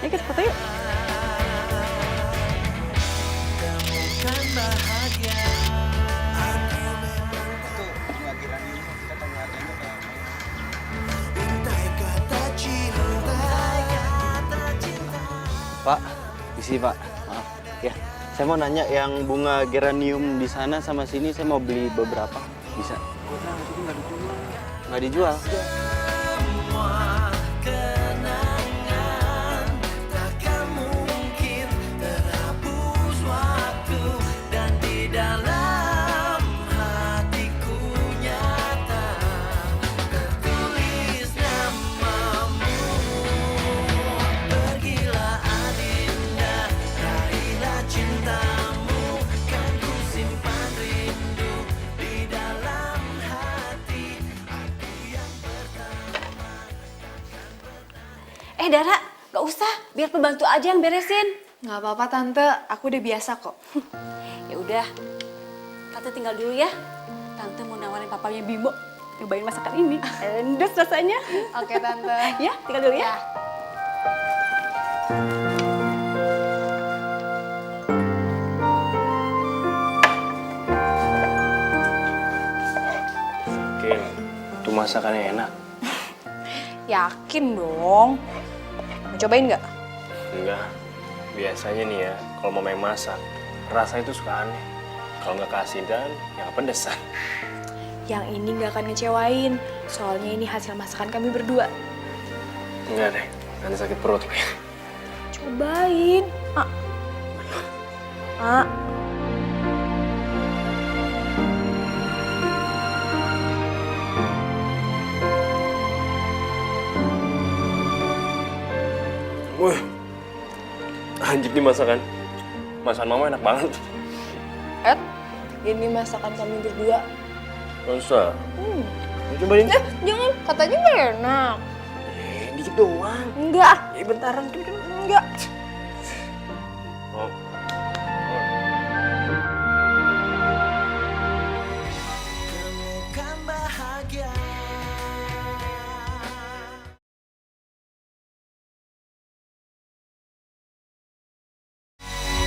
S5: Yuk kita foto yuk.
S9: Temukan bahagia. Untai kata cinta.
S1: Pak, isi Pak. Maaf. Ya, saya mau nanya yang bunga geranium di sana sama sini saya mau beli beberapa. Bisa? Nggak dijual.
S9: Semua kenangan takkan mungkin terhapus waktu, dan di dalam hatiku nyata tertulis namamu. Pergilah Adinda, raihlah cintamu, kan ku simpan rindu di dalam hati. Aku yang
S6: Dara, gak usah. Biar pembantu aja yang beresin.
S3: Nggak apa-apa tante, aku udah biasa kok.
S6: Ya udah, tante tinggal dulu ya. Tante mau nawarin papanya Bimo nyobain masakan ini. Endes rasanya.
S3: Oke tante.
S6: Ya, tinggal dulu ya.
S7: Oke, itu masakannya enak.
S3: Yakin dong. Mau cobain nggak?
S7: Enggak. Biasanya nih ya, kalau mau main masak, rasanya itu suka aneh. Kalau nggak keasinan, ya nggak pedesan.
S3: Yang ini nggak akan ngecewain. Soalnya ini hasil masakan kami berdua.
S7: Enggak deh, nanti sakit perut.
S3: Cobain.
S7: Wah, anjir nih masakan. Masakan mama enak banget.
S3: Ini masakan kami berdua.
S7: Masa? Cobain.
S3: Jangan, katanya nggak enak.
S7: Dikit doang.
S3: Enggak. Bentaran. Enggak.
S7: Oh.
S9: Temukan bahagia.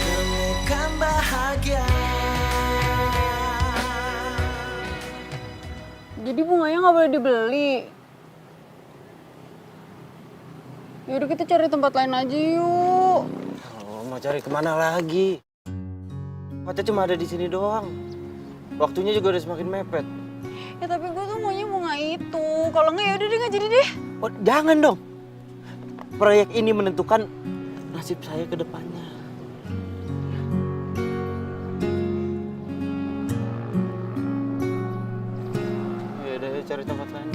S9: Temukan bahagia.
S5: Jadi bunganya nggak boleh dibeli. Yaudah kita cari tempat lain aja yuk.
S1: Oh, mau cari kemana lagi? Katanya cuma ada di sini doang. Waktunya juga udah semakin mepet.
S5: Ya tapi gue tuh maunya bunga itu. Kalau nggak yaudah deh nggak jadi deh.
S1: Oh, jangan dong. Proyek ini menentukan nasib saya ke depannya. Ya udah, cari tempat lain.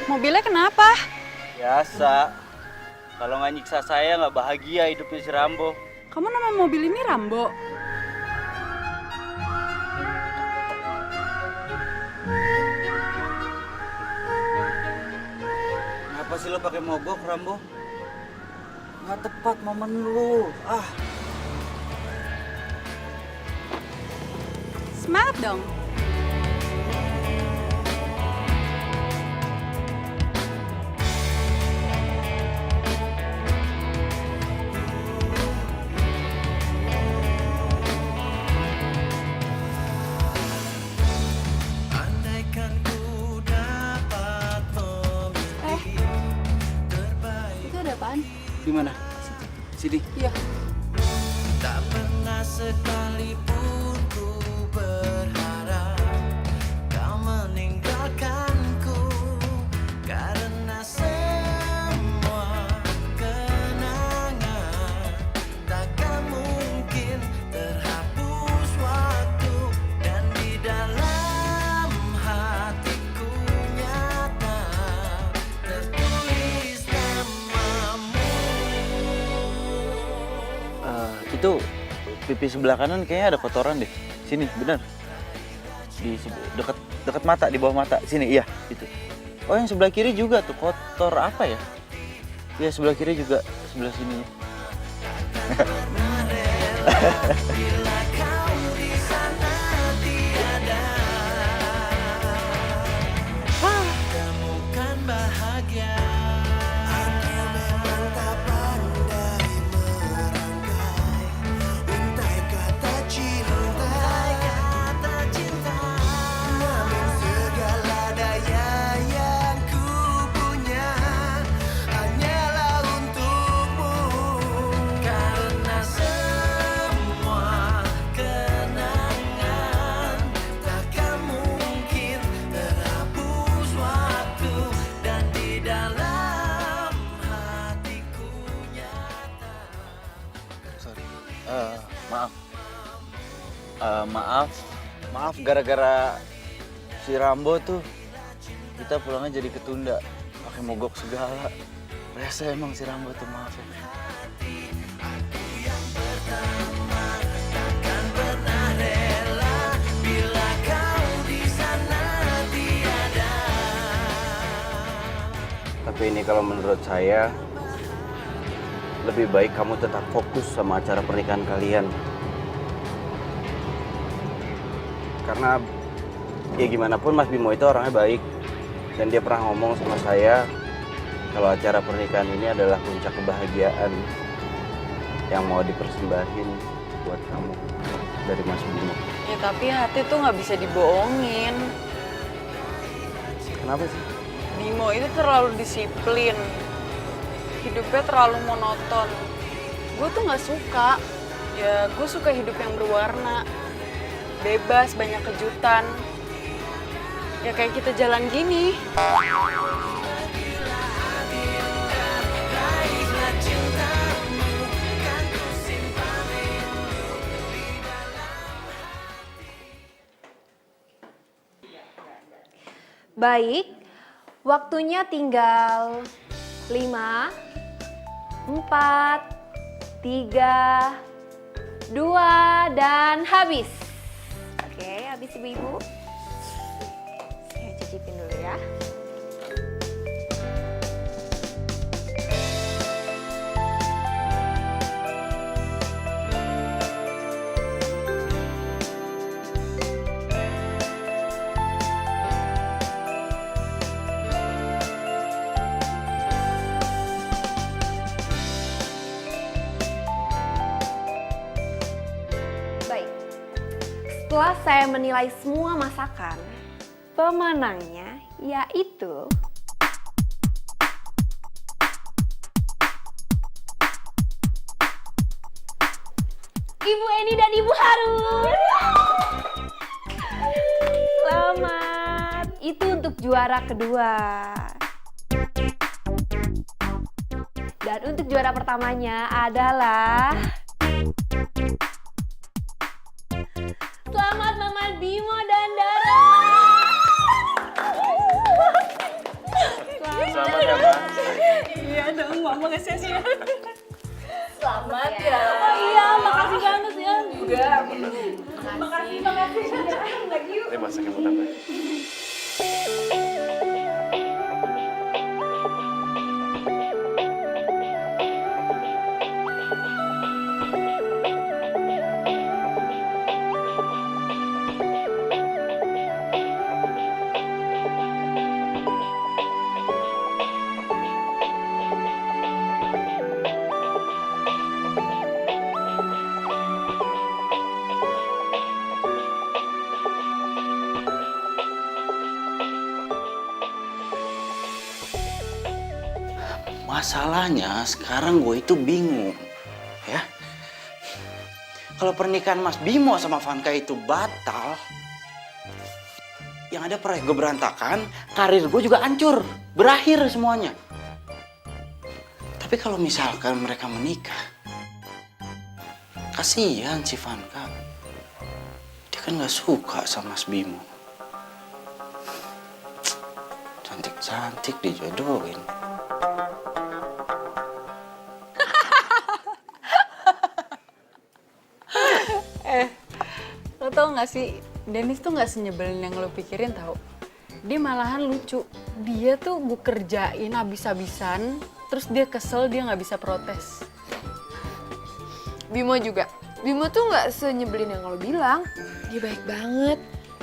S5: Mobilnya kenapa?
S1: Biasa. Kalau nggak nyiksa saya nggak bahagia hidupnya si Rambo.
S5: Kamu nama mobil ini Rambo?
S1: Kenapa sih lo pakai mogok, Rambo? Nggak tepat momen lu.
S5: Semangat dong.
S9: Andaikan ku dapat memilih terbaik.
S5: Itu ada apaan?
S1: Di mana? Sini.
S5: Iya.
S9: Tak pernah sekalipun ku berharap kau meninggalkanku, karena semua kenangan takkan mungkin terhapus waktu, dan di dalam hatiku nyata tertulis namamu.
S1: Itu pipi sebelah kanan kayaknya ada kotoran deh. Sini, bener. Di dekat mata, di bawah mata. Sini, iya, itu. Oh, yang sebelah kiri juga tuh kotor apa ya? Iya, sebelah kiri juga, sebelah sini.
S9: Bila kau di sana tiada, temukan bahagia. Aku memang tak pandai merangkai untai kata cinta, namun segala daya yang ku punya hanyalah untukmu, karena semua kenangan takkan mungkin terhapus waktu, dan di dalam hatiku nyata.
S1: Sorry. Maaf gara-gara si Rambo tuh kita pulangnya jadi ketunda, pakai mogok segala. Rese emang si Rambo tuh, maaf ya.
S9: Takkan pernah rela bila kau di sana tiada.
S1: Tapi ini kalau menurut saya lebih baik kamu tetap fokus sama acara pernikahan kalian. Karena ya gimana pun Mas Bimo itu orangnya baik, dan dia pernah ngomong sama saya kalau acara pernikahan ini adalah puncak kebahagiaan yang mau dipersembahin buat kamu dari Mas Bimo.
S5: Ya tapi hati tuh nggak bisa dibohongin.
S1: Kenapa sih?
S5: Bimo itu terlalu disiplin. Hidupnya terlalu monoton. Gue tuh nggak suka. Ya gue suka hidup yang berwarna. Bebas, banyak kejutan. Ya kayak kita jalan gini.
S3: Baik, waktunya tinggal 5, 4, 3, 2, dan habis. Oke, habis ibu-ibu. cicipin dulu ya. Baik, setelah saya menilai semua masakan, pemenangnya yaitu Ibu Eni dan Ibu Harun. Selamat. Itu untuk juara kedua. Dan untuk juara pertamanya adalah selamat Mama Bimo dan Dara.
S7: Selamat ya, Mas.
S5: Iya dong, Mama nge-nya.
S3: Selamat ya.
S5: Oh iya, makasih banget ya. Enggak.
S3: Makasih. Lagi yuk.
S7: Ini masak yang mau tambah.
S1: Masalahnya sekarang gue itu bingung, ya. Kalau pernikahan Mas Bimo sama Vanka itu batal, yang ada proyek gue berantakan, karir gue juga hancur, berakhir semuanya. Tapi kalau misalkan mereka menikah, kasihan si Vanka. Dia kan gak suka sama Mas Bimo. Cantik-cantik dijodohin.
S5: Lo tau gak sih, Dennis tuh gak senyebelin yang lo pikirin tau. Dia malahan lucu. Dia tuh gue kerjain habis-habisan, terus dia kesel, dia gak bisa protes.
S3: Bimo juga. Bimo tuh nggak senyebelin yang lo bilang. Dia baik banget.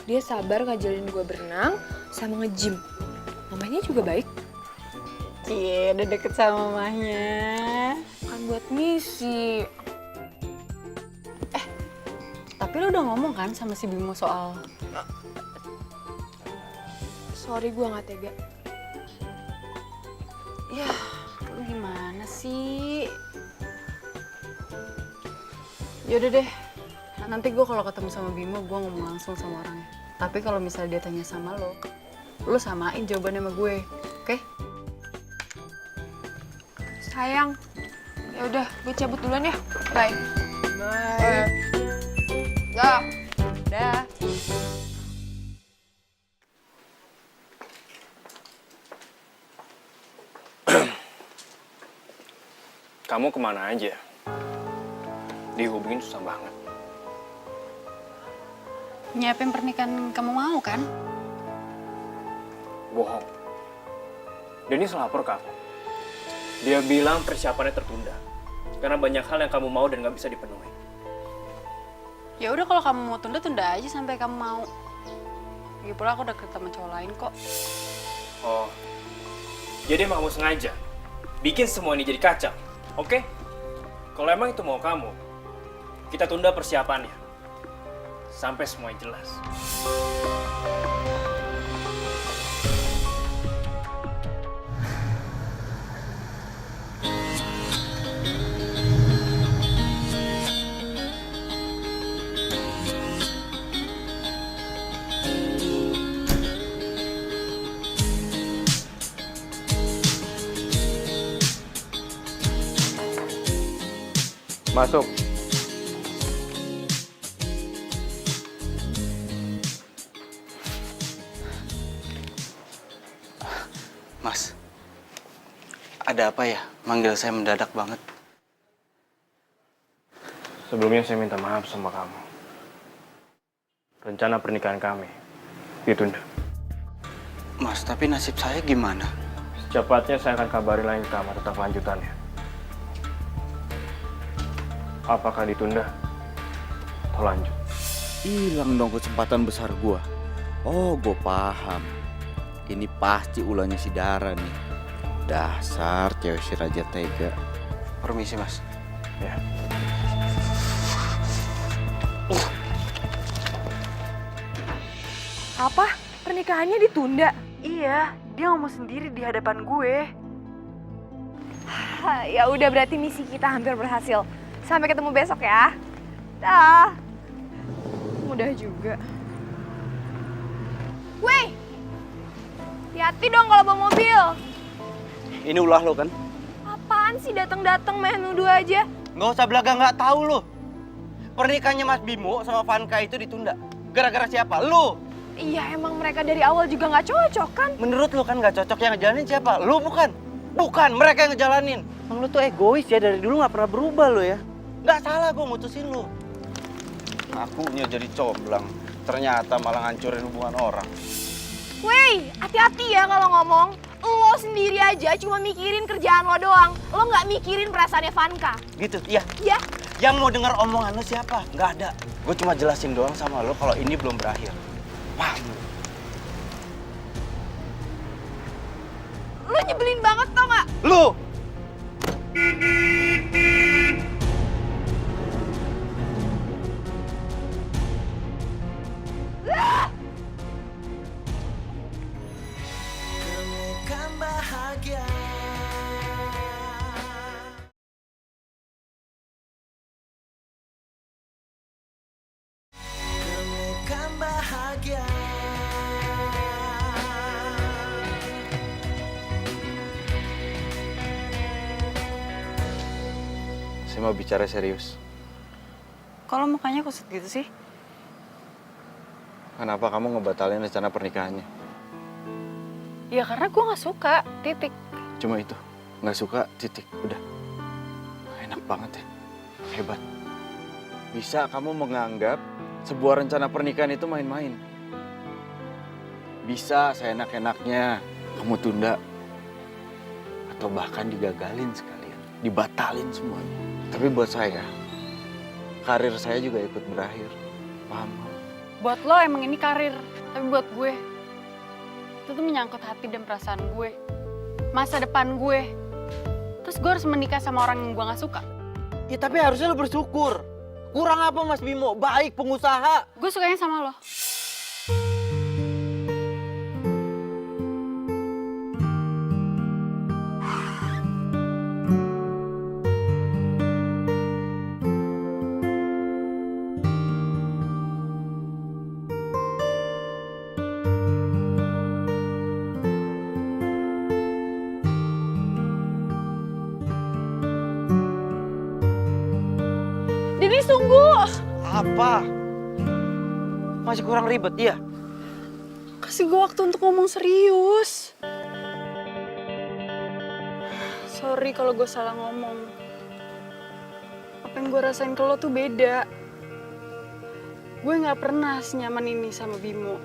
S3: Dia sabar ngajarin gue berenang sama nge-gym. Mamanya juga baik.
S5: Cie, udah deket sama mamahnya.
S3: Kan buat misi.
S5: Tapi lo udah ngomong kan sama si Bimo soal...
S3: Sorry gue nggak tega.
S5: Ya, lo gimana sih? Yaudah deh, nanti gue kalau ketemu sama Bimo, gue ngomong langsung sama orangnya. Tapi kalau misalnya dia tanya sama lo samain jawabannya sama gue, oke?
S3: Sayang. Ya udah, gue cabut duluan ya. Bye.
S5: Bye.
S3: Dah.
S5: Dah.
S7: Kamu kemana aja? Dihubungin susah banget.
S5: Nyiapin pernikahan kamu mau kan?
S7: Bohong. Dennis lapor ke aku. Dia bilang persiapannya tertunda. Karena banyak hal yang kamu mau dan gak bisa dipenuhi.
S5: Ya udah kalau kamu mau tunda aja sampai kamu mau. Lagipula aku udah ketemu cowok lain kok.
S7: Oh, jadi emang kamu sengaja bikin semua ini jadi kacau, oke? Kalau emang itu mau kamu, kita tunda persiapannya sampai semuanya jelas. Masuk.
S1: Mas, ada apa ya? Manggil saya mendadak banget.
S7: Sebelumnya saya minta maaf sama kamu. Rencana pernikahan kami ditunda.
S1: Mas, tapi nasib saya gimana?
S7: Secepatnya saya akan kabarin lagi ke kamu tentang kelanjutannya. Apakah ditunda atau lanjut?
S1: Hilang dong kesempatan besar gua. Oh, gua paham. Ini pasti ulahnya si Dara nih. Dasar cewek si Raja Tega. Permisi, Mas.
S7: Ya.
S3: Apa? Pernikahannya ditunda? Iya, dia ngomong sendiri di hadapan gue. Ya udah, berarti misi kita hampir berhasil. Sampai ketemu besok ya. Dah. Mudah juga. Weh, hati-hati dong kalau bawa mobil.
S1: Ini ulah lo kan?
S3: Apaan sih datang-datang main nuduh aja?
S1: Nggak usah belaga nggak tahu lo. Pernikahannya Mas Bimo sama Vanka itu ditunda. Gara-gara siapa? Lo.
S3: Iya, emang mereka dari awal juga nggak cocok kan?
S1: Menurut lo kan nggak cocok, yang ngejalanin siapa? Lo bukan? Bukan, mereka yang ngejalanin. Emang lo tuh egois ya, dari dulu nggak pernah berubah lo ya. Nggak salah gue mutusin lo. Akunya jadi comblang, ternyata malah ngancurin hubungan orang.
S3: Wey, hati-hati ya kalau ngomong. Lo sendiri aja cuma mikirin kerjaan lo doang. Lo nggak mikirin perasaannya Vanka.
S1: Gitu, iya.
S3: Ya?
S1: Yang mau dengar omongan lo siapa? Nggak ada. Gue cuma jelasin doang sama lo kalau ini belum berakhir. Paham?
S3: Lo nyebelin banget tau nggak?
S1: Lo!
S9: Temukan bahagia. Temukan bahagia.
S1: Saya mau bicara serius.
S5: Kalau mukanya kusut gitu sih?
S1: Kenapa kamu ngebatalin rencana pernikahannya?
S5: Ya karena gue nggak suka, titik.
S1: Cuma itu, nggak suka, titik, udah. Enak banget ya, hebat. Bisa kamu menganggap sebuah rencana pernikahan itu main-main. Bisa seenak-enaknya kamu tunda. Atau bahkan digagalin sekalian, dibatalin semuanya. Tapi buat saya, karir saya juga ikut berakhir, paham?
S5: Buat lo emang ini karir, tapi buat gue, itu tuh menyangkut hati dan perasaan gue. Masa depan gue. Terus gue harus menikah sama orang yang gue gak suka.
S1: Ya tapi harusnya lo bersyukur. Kurang apa Mas Bimo? Baik, pengusaha.
S5: Gue sukanya sama lo.
S3: Denis, tunggu.
S1: Apa? Masih kurang ribet, ya?
S5: Kasih gue waktu untuk ngomong serius. Sorry kalau gue salah ngomong. Apa yang gue rasain ke lo tuh beda. Gue gak pernah senyaman ini sama Bimo.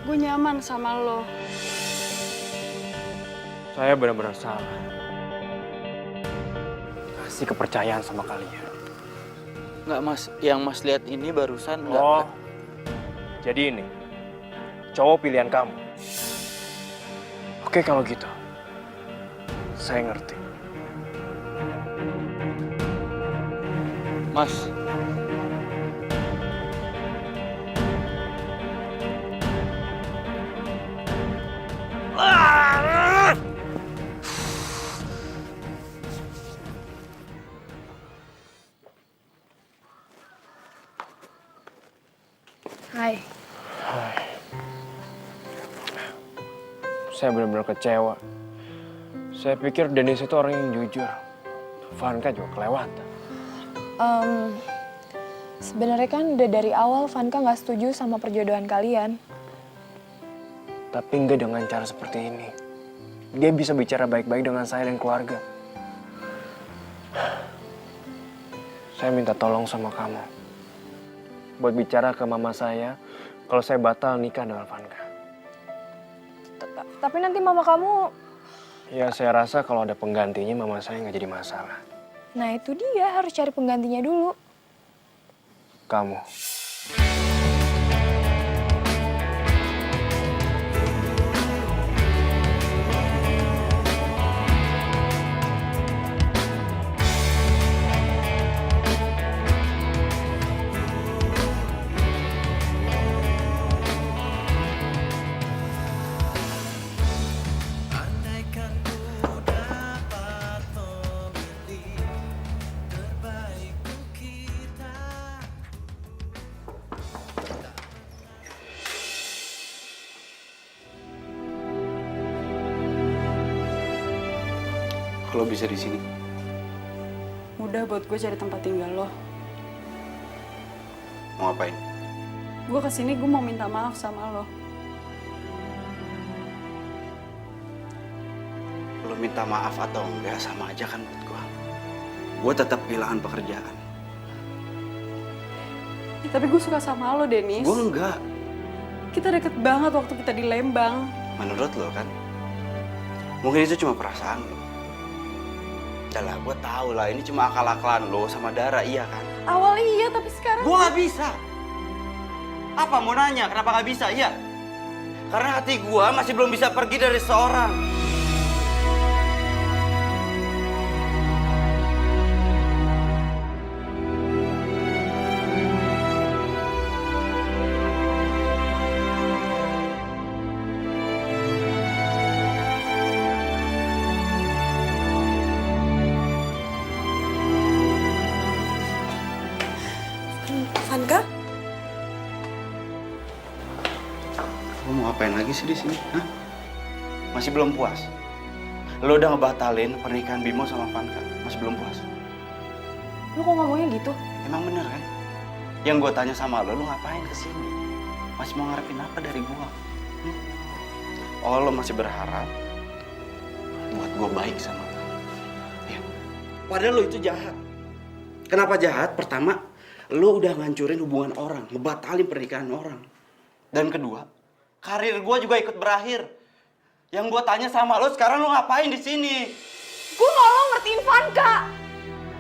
S5: Gue nyaman sama lo.
S7: Saya benar-benar salah. Kasih kepercayaan sama kalian.
S1: Nggak Mas, yang Mas lihat ini barusan nggak.
S7: Oh, jadi ini cowok pilihan kamu. Oke kalau gitu, saya ngerti.
S1: Mas.
S3: Hai.
S7: Saya benar-benar kecewa. Saya pikir Dennis itu orang yang jujur. Vanka juga kelewatan.
S3: Sebenarnya kan udah dari awal Vanka nggak setuju sama perjodohan kalian.
S7: Tapi nggak dengan cara seperti ini. Dia bisa bicara baik-baik dengan saya dan keluarga. Saya minta tolong sama kamu. Buat bicara ke mama saya kalau saya batal nikah dengan Vanka.
S3: Tapi nanti mama kamu...
S7: Ya saya rasa kalau ada penggantinya mama saya nggak jadi masalah.
S3: Nah itu dia, harus cari penggantinya dulu.
S7: Kamu.
S1: Kalau bisa di sini.
S5: Mudah buat gue cari tempat tinggal lo.
S1: Mau ngapain?
S5: Gue kesini gue mau minta maaf sama lo.
S1: Lo minta maaf atau enggak sama aja kan buat gua. Gua tetap kehilangan pekerjaan.
S5: Ya, tapi gue suka sama lo, Denis.
S1: Gua enggak.
S5: Kita deket banget waktu kita di Lembang.
S1: Menurut lo kan? Mungkin itu cuma perasaan lo. Yalah, gua tahu lah ini cuma akal-akalan lo sama Dara, iya kan?
S5: Awalnya iya, tapi sekarang...
S1: Gua nggak bisa. Apa mau nanya? Kenapa nggak bisa? Iya. Karena hati gua masih belum bisa pergi dari seorang.
S3: Vanka?
S1: Lo mau ngapain lagi sih di sini? Hah? Masih belum puas? Lo udah ngebatalin pernikahan Bimo sama Vanka. Masih belum puas?
S3: Lu kok ngomongnya gitu?
S1: Emang bener kan? Yang gue tanya sama lo ngapain kesini? Masih mau ngarepin apa dari gue? Oh, lo masih berharap buat gue baik sama lo? Ya. Padahal lo itu jahat. Kenapa jahat? Pertama, lo udah ngancurin hubungan orang, ngebatalin pernikahan orang. Dan kedua, karir gue juga ikut berakhir. Yang gue tanya sama lo, sekarang lo ngapain di sini?
S3: Gue mau lo ngertiin Vanka.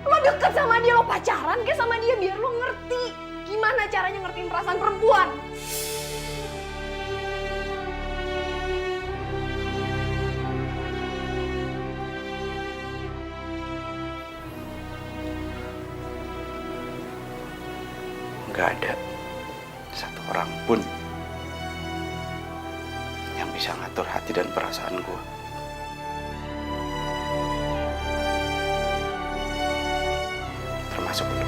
S3: Lo deket sama dia, lo pacaran kayak sama dia biar lo ngerti gimana caranya ngertiin perasaan perempuan.
S1: Gak ada satu orang pun yang bisa ngatur hati dan perasaan gue. Termasuk lu.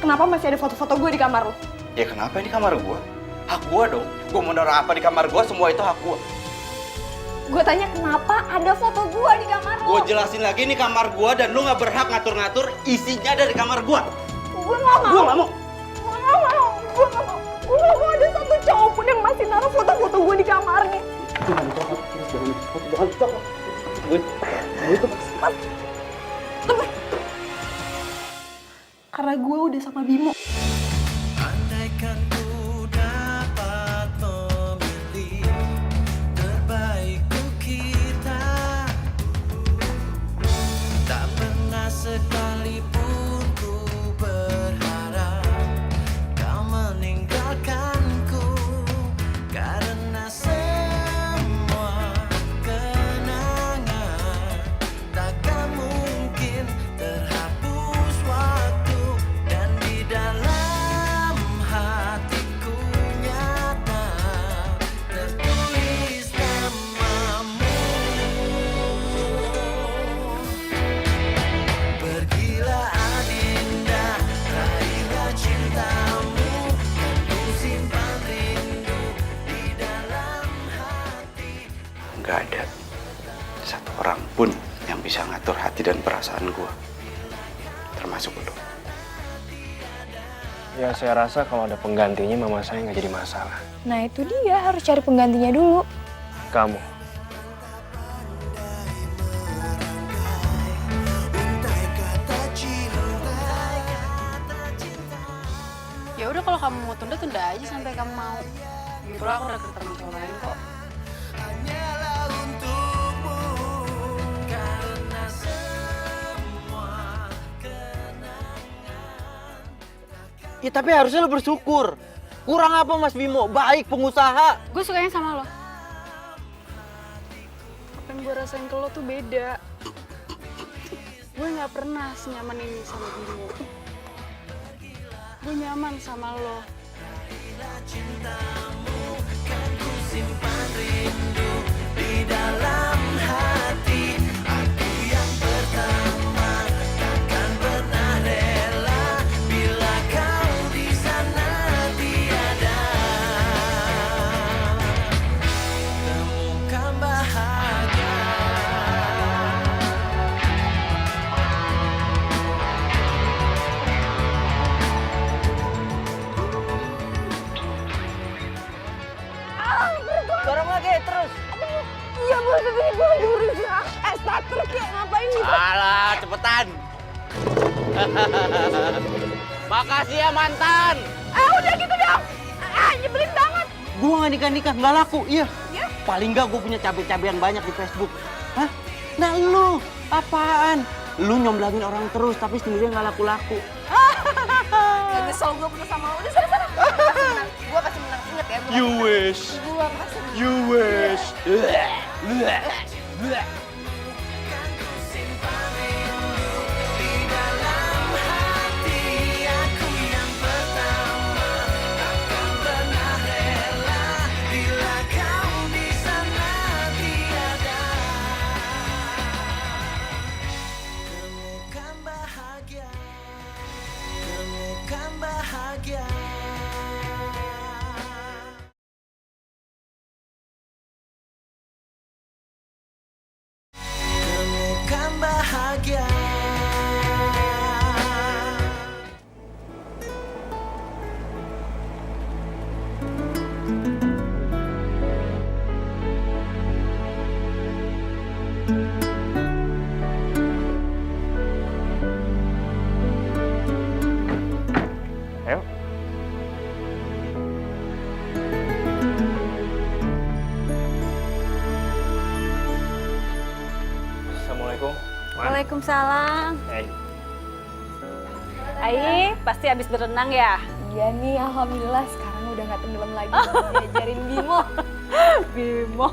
S3: Kenapa masih ada foto-foto gue di kamar lo?
S1: Ya kenapa ini kamar gue? Hak gue dong. Gue mau naruh apa di kamar gue, semua itu hak gue.
S3: Gue tanya kenapa ada foto gue di kamar lo?
S1: Gue jelasin lagi ini kamar gue dan lu gak berhak ngatur-ngatur isinya dari kamar gue.
S3: Gue gak mau.
S1: Gue gak mau.
S3: Gue gak mau. Gue gak mau. Gue gak mau ada satu cowok pun yang masih naruh foto-foto gue di kamarnya.
S1: Jangan dicopot. Jangan dicopot. Gue itu
S3: karena gue udah sama Bimo.
S9: Andaikan ku dapat memilih terbaik untuk kita, tak pernah sekalipun ku berharap kau meninggalkanku, karena semua kenangan takkan mungkin terhapus waktu, dan di dalam hatiku nyata tertulis namamu. Pergilah Adinda, raihlah cintamu, dan ku simpan rindu di dalam hati.
S1: gak ada satu orang pun yang bisa ngatur hati dan perasaan gue. Termasuk lu.
S7: Ya saya rasa kalau ada penggantinya mama saya nggak jadi masalah.
S3: Nah itu dia, harus cari penggantinya dulu.
S7: Kamu.
S5: Ya udah kalau kamu mau tunda, tunda aja sampai kamu mau. Gitu aku udah ketemu cowok lain kok.
S9: hanyalah untukmu karena semua
S1: Ya tapi harusnya lo bersyukur. Kurang apa Mas Bimo? Baik pengusaha.
S5: Gue sukanya sama lo. Apa yang gue rasain ke lo tuh beda. Gue nggak pernah senyaman ini sama Bimo. Gue nyaman sama lo.
S9: cintamu kan ku simpan rindu di dalam hati. Aku yang pertama takkan pernah rela bila kau di sana tiada. Temukan bahagia.
S1: Dorong lagi terus.
S3: Iya bos, tapi gue lagi berusaha. Starter kayak ngapain nih?
S1: Alah, cepetan. Makasih ya mantan.
S3: Udah gitu dong. Nyebelin banget.
S1: Gua nggak nikah-nikah, nggak laku. Iya. Paling nggak gue punya cabe-cabean banyak di Facebook. Hah? Nah lu apaan? Lu nyomblangin orang terus tapi sendiri nggak laku-laku.
S3: Nyesel gue putus sama lo. Udah sana. Gue pasti menang. Ingat ya.
S1: You wish.
S3: Gue pasti menang.
S1: You wish.
S9: Temukan bahagia. Temukan bahagia.
S7: Ayo. Assalamualaikum.
S10: Waalaikumsalam.
S7: Hey.
S10: Ai, pasti habis berenang ya?
S3: Iya nih, alhamdulillah sekarang udah nggak tenggelam lagi. Diajarin Bimo.
S10: Bimo.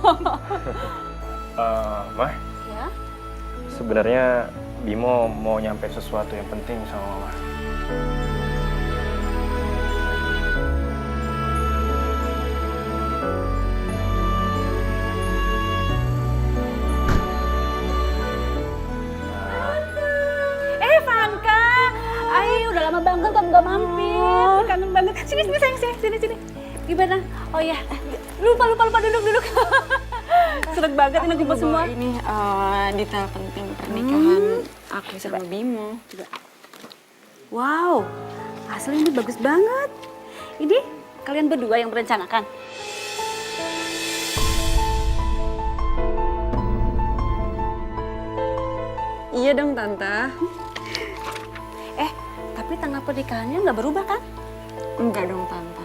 S7: Mah,
S10: Ya?
S7: sebenarnya Bimo mau nyampe sesuatu yang penting sama Mama.
S10: Vanka. Ai, udah lama banget kamu gak mampir. Kangen banget. Sini sayang, sini. Gimana? Oh ya, lupa duduk. Seneng banget ini kumpul semua.
S5: Ini detail penting pernikahan aku sama Bimo. Coba.
S10: Wow, hasilnya ini bagus banget. Ini kalian berdua yang merencanakan?
S5: Iya dong Tante.
S10: Tapi tanggal pernikahannya nggak berubah kan?
S5: Enggak dong Tante.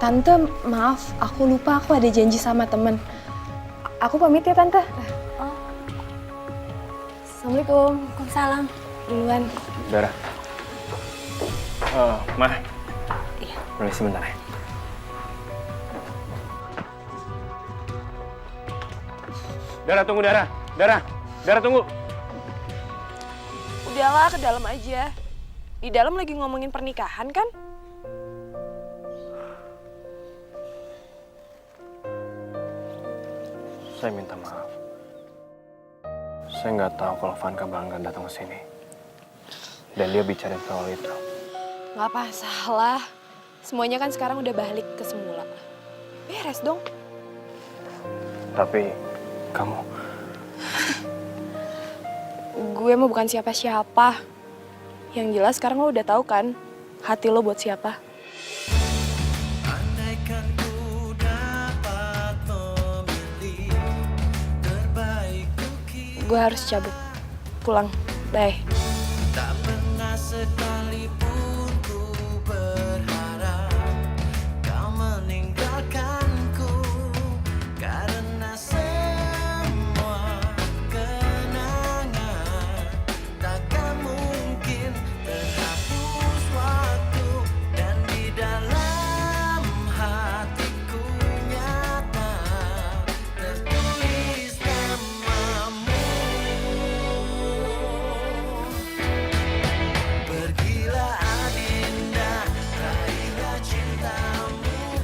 S3: Tante, maaf, aku lupa aku ada janji sama temen. Aku pamit ya Tante. Assalamualaikum.
S10: Waalaikumsalam.
S3: Duluan.
S7: Dara. Mah. Iya. Permisi sebentar ya. Dara, tunggu Dara. Dara, tunggu.
S3: Udahlah, ke dalam aja. Di dalam lagi ngomongin pernikahan kan?
S7: Saya minta maaf. Saya nggak tahu kalau Vanka bangga datang ke sini. Dan dia bicara soal itu.
S3: Gak masalah. semuanya kan sekarang udah balik ke semula. Beres dong.
S7: Tapi kamu...
S3: Gue mah bukan siapa-siapa. Yang jelas sekarang lo udah tahu kan hati lo buat siapa.
S9: Andaikan ku dapat memilih terbaik
S3: Gue harus cabut. Pulang. Bye.
S9: tak pernah sekalipun ku berharap kau meninggalkanku karena semua kenangan takkan mungkin terhapus waktu dan di dalam hatiku nyata tertulis namamu. Pergilah Adinda, raihlah cintamu,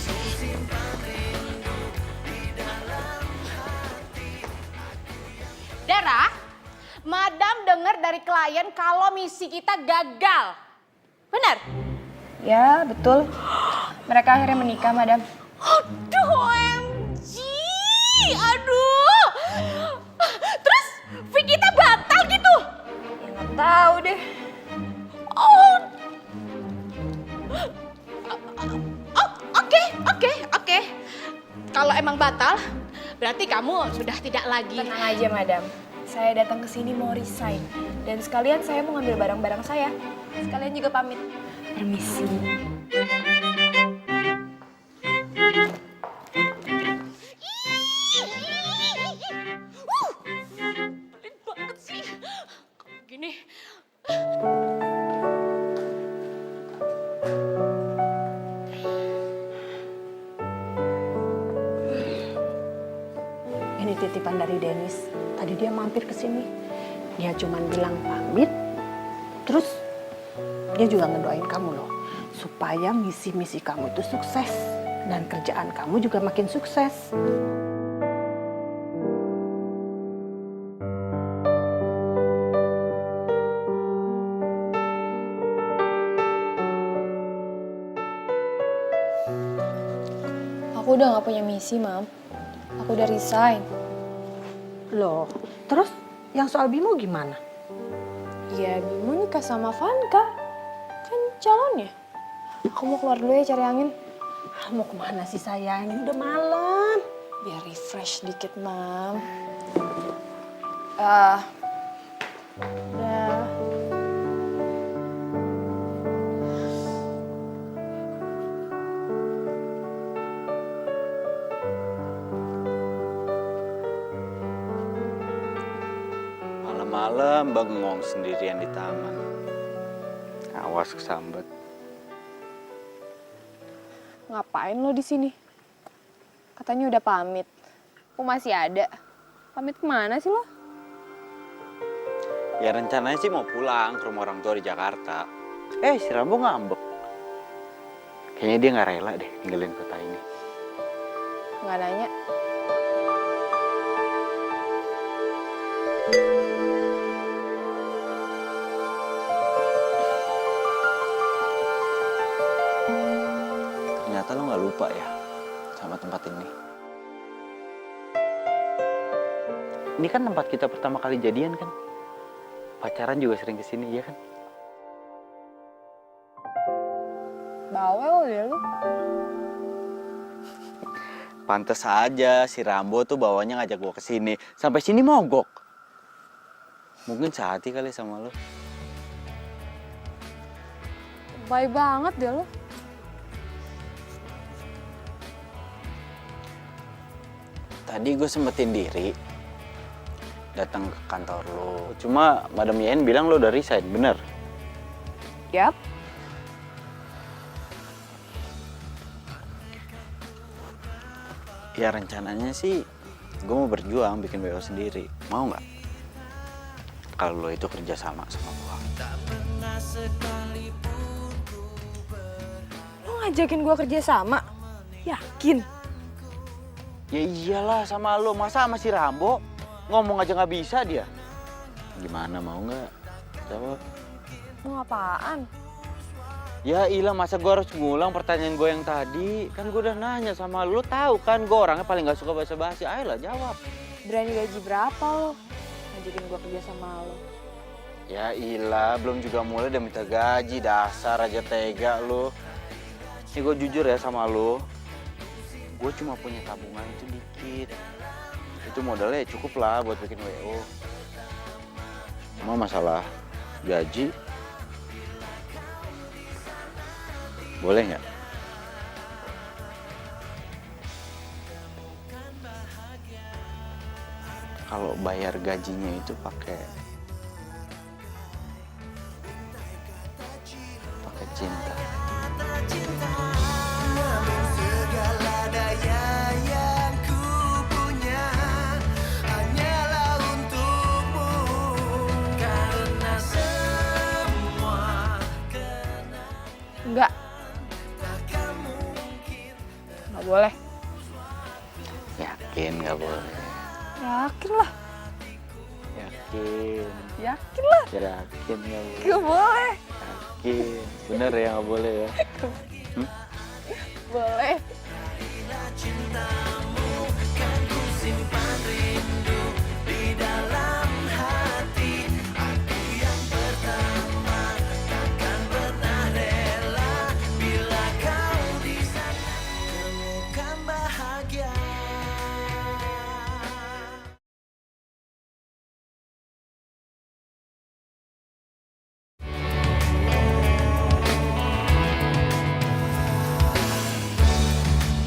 S9: ku simpan rindu di dalam hati.
S6: Dara, Madam dengar dari klien kalau misi kita gagal. Benar?
S3: Ya, betul. Mereka akhirnya menikah, Madam.
S6: Aduh, OMG! Aduh! Terus, fee kita batal gitu?
S3: Ya nggak tahu deh.
S6: Oh, oke. Kalau emang batal, berarti kamu sudah tidak lagi.
S3: Tenang aja, Madam. Saya datang ke sini mau resign. Dan sekalian saya mau ngambil barang-barang saya. Sekalian juga pamit. Permisi.
S6: Pelit banget sih. Kamu gini.
S10: Ini titipan dari Dennis. Tadi dia mampir ke sini. Dia cuma bilang pamit. Terus dia juga ngedoain kamu loh. Supaya misi-misi kamu itu sukses. Dan kerjaan kamu juga makin sukses.
S3: Aku udah gak punya misi, Mam. Aku udah resign.
S10: Loh, terus yang soal Bimo gimana?
S3: Ya, Bimo nikah sama Vanka. Kan calonnya. Aku mau keluar dulu ya cari angin.
S10: Mau kemana sih sayang? Ini udah malam.
S3: Biar refresh dikit, Mam. Udah.
S1: Malam-malam bengong sendirian di taman. Awas kesambet.
S3: Ngapain lo di sini? Katanya udah pamit. Aku masih ada. Pamit kemana sih lo?
S1: Ya rencananya sih mau pulang ke rumah orang tua di Jakarta. Si Rambo ngambek. Kayaknya dia nggak rela deh ninggalin kota ini.
S3: Nggak nanya.
S1: Ternyata lo nggak lupa ya sama tempat ini. Ini kan tempat kita pertama kali jadian kan? Pacaran juga sering kesini ya kan?
S3: Bawel ya lu.
S1: Pantes aja si Rambo tuh bawanya ngajak gua kesini. Sampai sini mogok. Mungkin sehati kali sama lo.
S3: Baik banget deh lo.
S1: Tadi gue sempetin diri datang ke kantor lo. Cuma Madam Yen bilang lo udah resign, bener?
S3: Yap.
S1: Ya rencananya sih gue mau berjuang bikin BO sendiri. Mau nggak? Kalau lo itu kerja sama gue.
S3: Lo ngajakin gua kerja sama? Yakin?
S1: Ya iyalah sama lo. Masa sama si Rambo? Ngomong aja nggak bisa dia. Gimana, mau nggak? Jawab.
S3: Mau apaan?
S1: Ya ilah, masa gue harus ngulang pertanyaan gue yang tadi? Kan gue udah nanya sama lu, tahu kan gue orangnya paling gak suka basa-basi. Ayolah jawab.
S3: Berani gaji berapa lo? Ngajakin gue kerja sama lo.
S1: Ya ilah, belum juga mulai udah minta gaji. Dasar aja tega lu. Ini gue jujur ya sama lu. Gue cuma punya tabungan itu dikit. Itu modalnya ya cukup lah buat bikin WO. Cuma masalah gaji, boleh nggak? Kalau bayar gajinya itu pakai cinta.
S9: Segala daya yang ku punya hanyalah untukmu, karena semua
S3: Enggak. Nggak boleh.
S1: Yakin nggak boleh?
S3: Yakin lah.
S1: Yakin.
S3: Yakin lah.
S1: Yakin nggak boleh?
S3: Nggak boleh.
S1: Yakin. Bener ya nggak boleh ya?
S3: Boleh.
S9: cintamu kan ku simpan rindu di dalam hati. Aku yang pertama takkan pernah rela bila kau di sana temukan bahagia.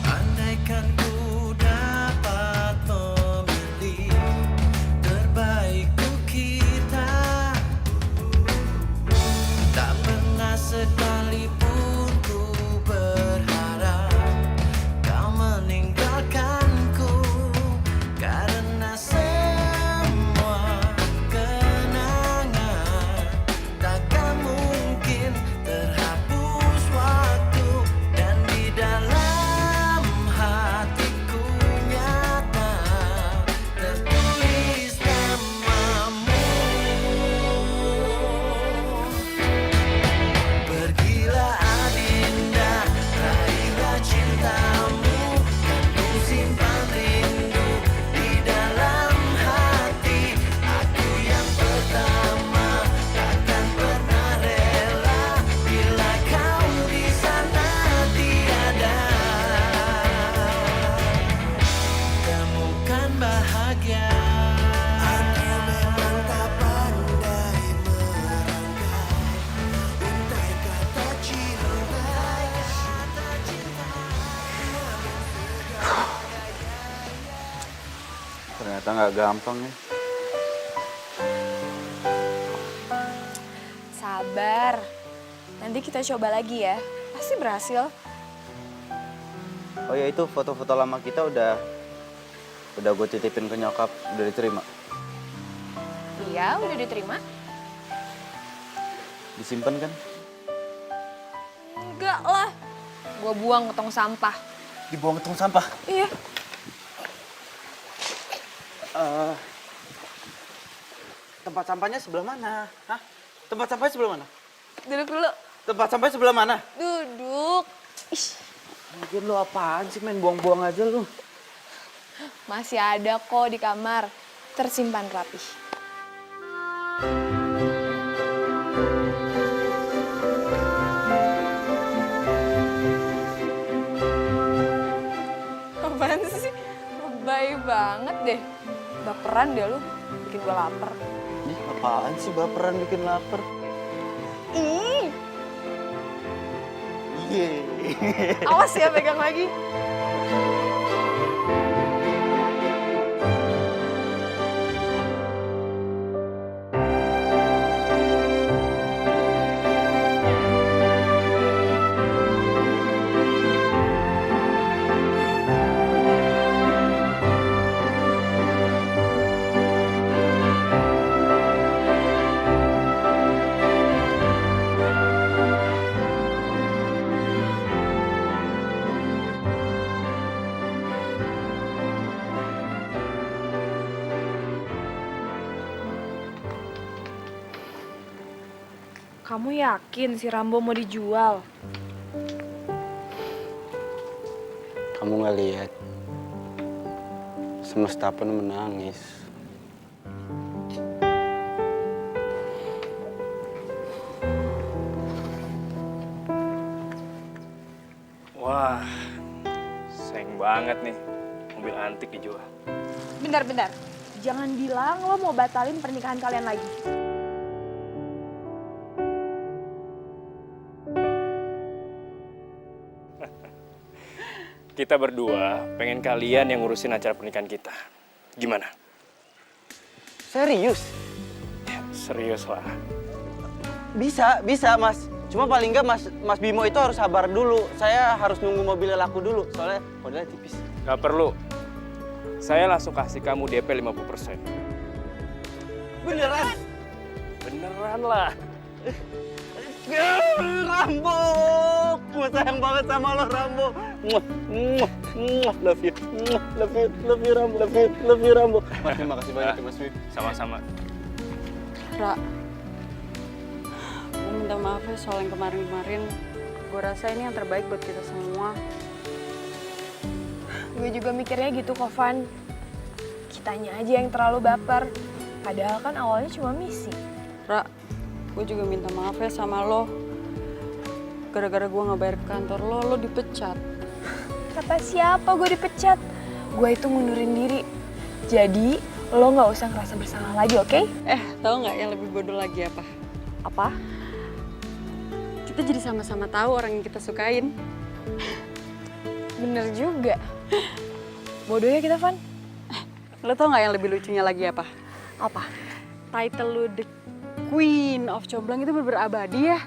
S9: Andaikan ku dapat memilih terbaik untuk kita, tak pernah sekalipun ku berharap kau meninggalkanku, karena semua kenangan takkan mungkin terhapus waktu, dan di dalam hatiku nyata tertulis namamu. Pergilah Adinda, raihlah cintamu, kan ku simpan rindu di dalam hati. Aku yang pertama takkan pernah rela bila kau di sana tiada temukan bahagia. Aku memang tak pandai merangkai untai kata cinta.
S1: Ternyata nggak gampang ya.
S3: Sabar. Nanti kita coba lagi ya. Pasti berhasil.
S1: Oh ya, itu foto-foto lama kita udah gue titipin ke nyokap, udah diterima.
S3: Iya, udah diterima.
S1: Disimpan kan?
S3: Enggak lah. Gua buang ke tong sampah.
S1: Dibuang ke tong sampah.
S3: Iya.
S1: Tempat sampahnya sebelah mana? Hah? Tempat sampahnya sebelah mana?
S3: Duduk dulu.
S1: Tempat sampahnya sebelah mana?
S3: Duduk. Ih,
S1: Mungkin lu apaan sih, main buang-buang aja lu.
S3: masih ada kok di kamar. Tersimpan rapih. Apaan sih? Lebay banget deh. Baperan deh lu. Bikin gue lapar.
S1: Ih, apaan sih baperan bikin lapar?
S3: Ih,
S1: Iya.
S3: awas ya pegang lagi. Kamu yakin si Rambo mau dijual?
S1: Kamu nggak lihat? Semesta pun menangis.
S7: Wah, sayang banget nih. Mobil antik dijual.
S3: Bentar. Jangan bilang lo mau batalin pernikahan kalian lagi.
S7: Kita berdua pengen kalian yang ngurusin acara pernikahan kita. Gimana?
S1: Serius?
S7: Ya, serius lah.
S1: Bisa Mas. Cuma paling nggak Mas Bimo itu harus sabar dulu. Saya harus nunggu mobilnya laku dulu, soalnya modalnya tipis.
S7: Gak perlu. Saya langsung kasih kamu DP 50%.
S1: Beneran?
S7: Beneran lah.
S1: Rambo! Gue sayang banget sama lo, Rambo. Love you. Love you, Rambo. Love you, Rambo. Mas, terima kasih banyak ya, Mas Bim.
S5: Ra,
S7: Sama-sama.
S5: gue minta maaf ya soal yang kemarin-kemarin. Gue rasa ini yang terbaik buat kita semua.
S3: Gue juga mikirnya gitu, Kovan. Kitanya aja yang terlalu baper. Padahal kan awalnya cuma misi.
S5: Ra, gue juga minta maaf ya sama lo. Gara-gara gue nggak bayar ke kantor lo dipecat.
S3: Kata siapa gue dipecat? Gue itu ngundurin diri. Jadi, lo nggak usah ngerasa bersalah lagi, oke?
S5: Tahu nggak yang lebih bodoh lagi apa?
S3: Apa?
S5: Kita jadi sama-sama tahu orang yang kita sukain.
S3: Bener juga. Bodohnya kita, Van.
S5: Lo tau nggak yang lebih lucunya lagi apa?
S3: Apa?
S5: Title lo The Queen of Comblang itu bener-bener abadi ya.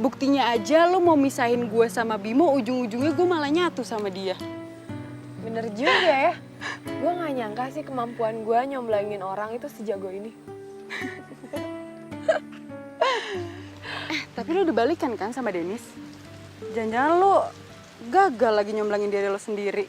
S5: Buktinya aja lo mau misahin gue sama Bimo, ujung-ujungnya gue malah nyatu sama dia.
S3: Bener juga ya. Gue gak nyangka sih kemampuan gue nyomblangin orang itu sejago ini.
S5: Tapi lo udah balikan kan sama Dennis? Jangan-jangan lo gagal lagi nyomblangin diri lo sendiri.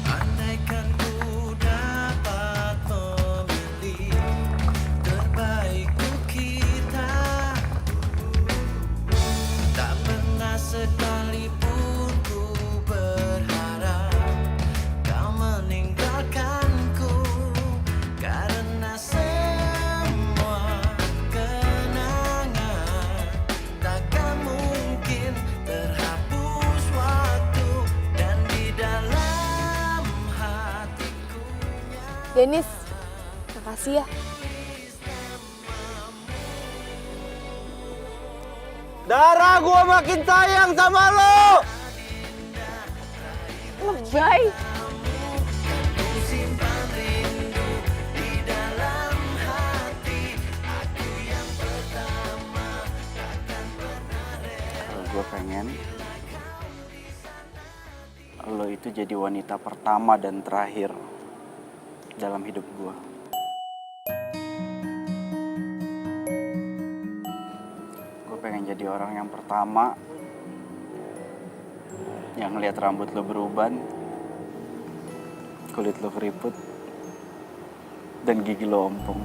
S9: Andaikan ku dapat memilih terbaik untuk kita, tak pernah sekalipun ku berharap kau meninggalkanku, karena semua kenangan takkan mungkin terhapus waktu, dan di dalam hatiku.
S3: Dennis, makasih ya.
S1: Dara, gue makin sayang sama lo.
S3: Lebay.
S1: Gue pengen lo itu jadi wanita pertama dan terakhir dalam hidup gue. Gue pengen jadi orang yang pertama yang ngeliat rambut lo beruban, kulit lo keriput, dan gigi lo ompong.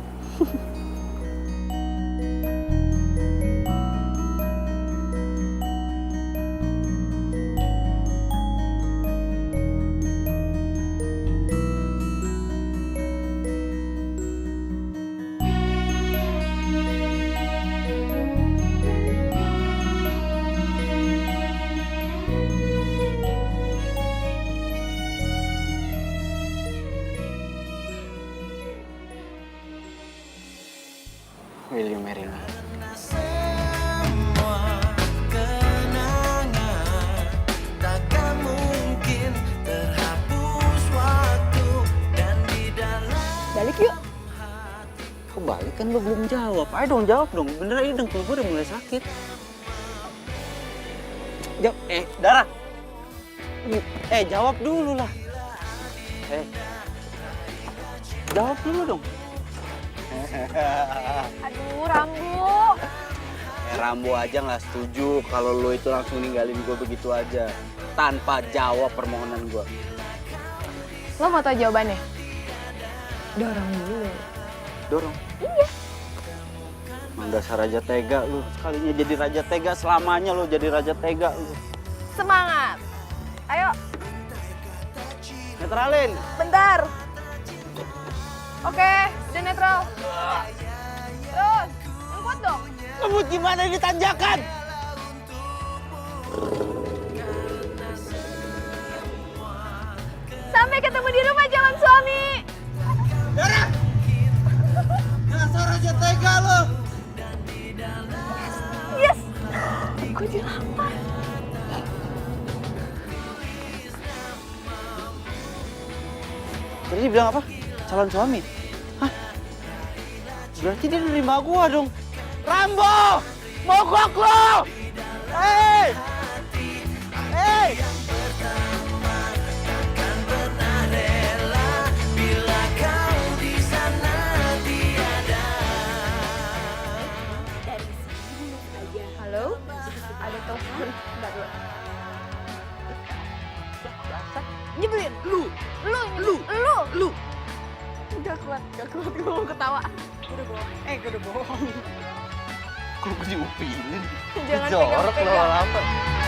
S1: Will you marry me?
S9: Semua kenangan takkan mungkin terhapus waktu, dan di dalam.
S3: Balik yuk.
S1: Kok balik kan lo belum jawab? Ayo dong jawab dong. Beneran ini dengkul gue udah mulai sakit. Jawab. Dara. Jawab dulu lah. Jawab dulu dong.
S3: Aduh, Rambo.
S1: Rambo aja nggak setuju kalau lo itu langsung ninggalin gue begitu aja. Tanpa jawab permohonan gue.
S3: Lo mau tau jawabannya? Dorong dulu.
S1: Dorong? Iya. Emang dasar raja tega lu. Sekalinya jadi raja tega, selamanya lo jadi raja tega lu.
S3: Semangat. Ayo,
S1: Netralin.
S3: bentar. Oke, udah netral. Terus, ngebut dong.
S1: Ngebut gimana ini tanjakan?
S3: Sampai ketemu di rumah calon suami.
S1: Darah! Dasar raja tega lo.
S3: Yes. Gue dilamar.
S1: Tadi dia bilang apa? Calon suami? Hah? Berarti dia nerima gua dong. Rambo! Mogok lo! Hei! Hei!
S3: Halo? Ada telepon. Bentar dulu. Nyebelin. Lu. Gak kuat gue mau ketawa. Gue udah bohong.
S1: Kok gue diupilin?
S3: Jangan
S1: Jorok
S3: pegang-pegang.
S1: lama-lama.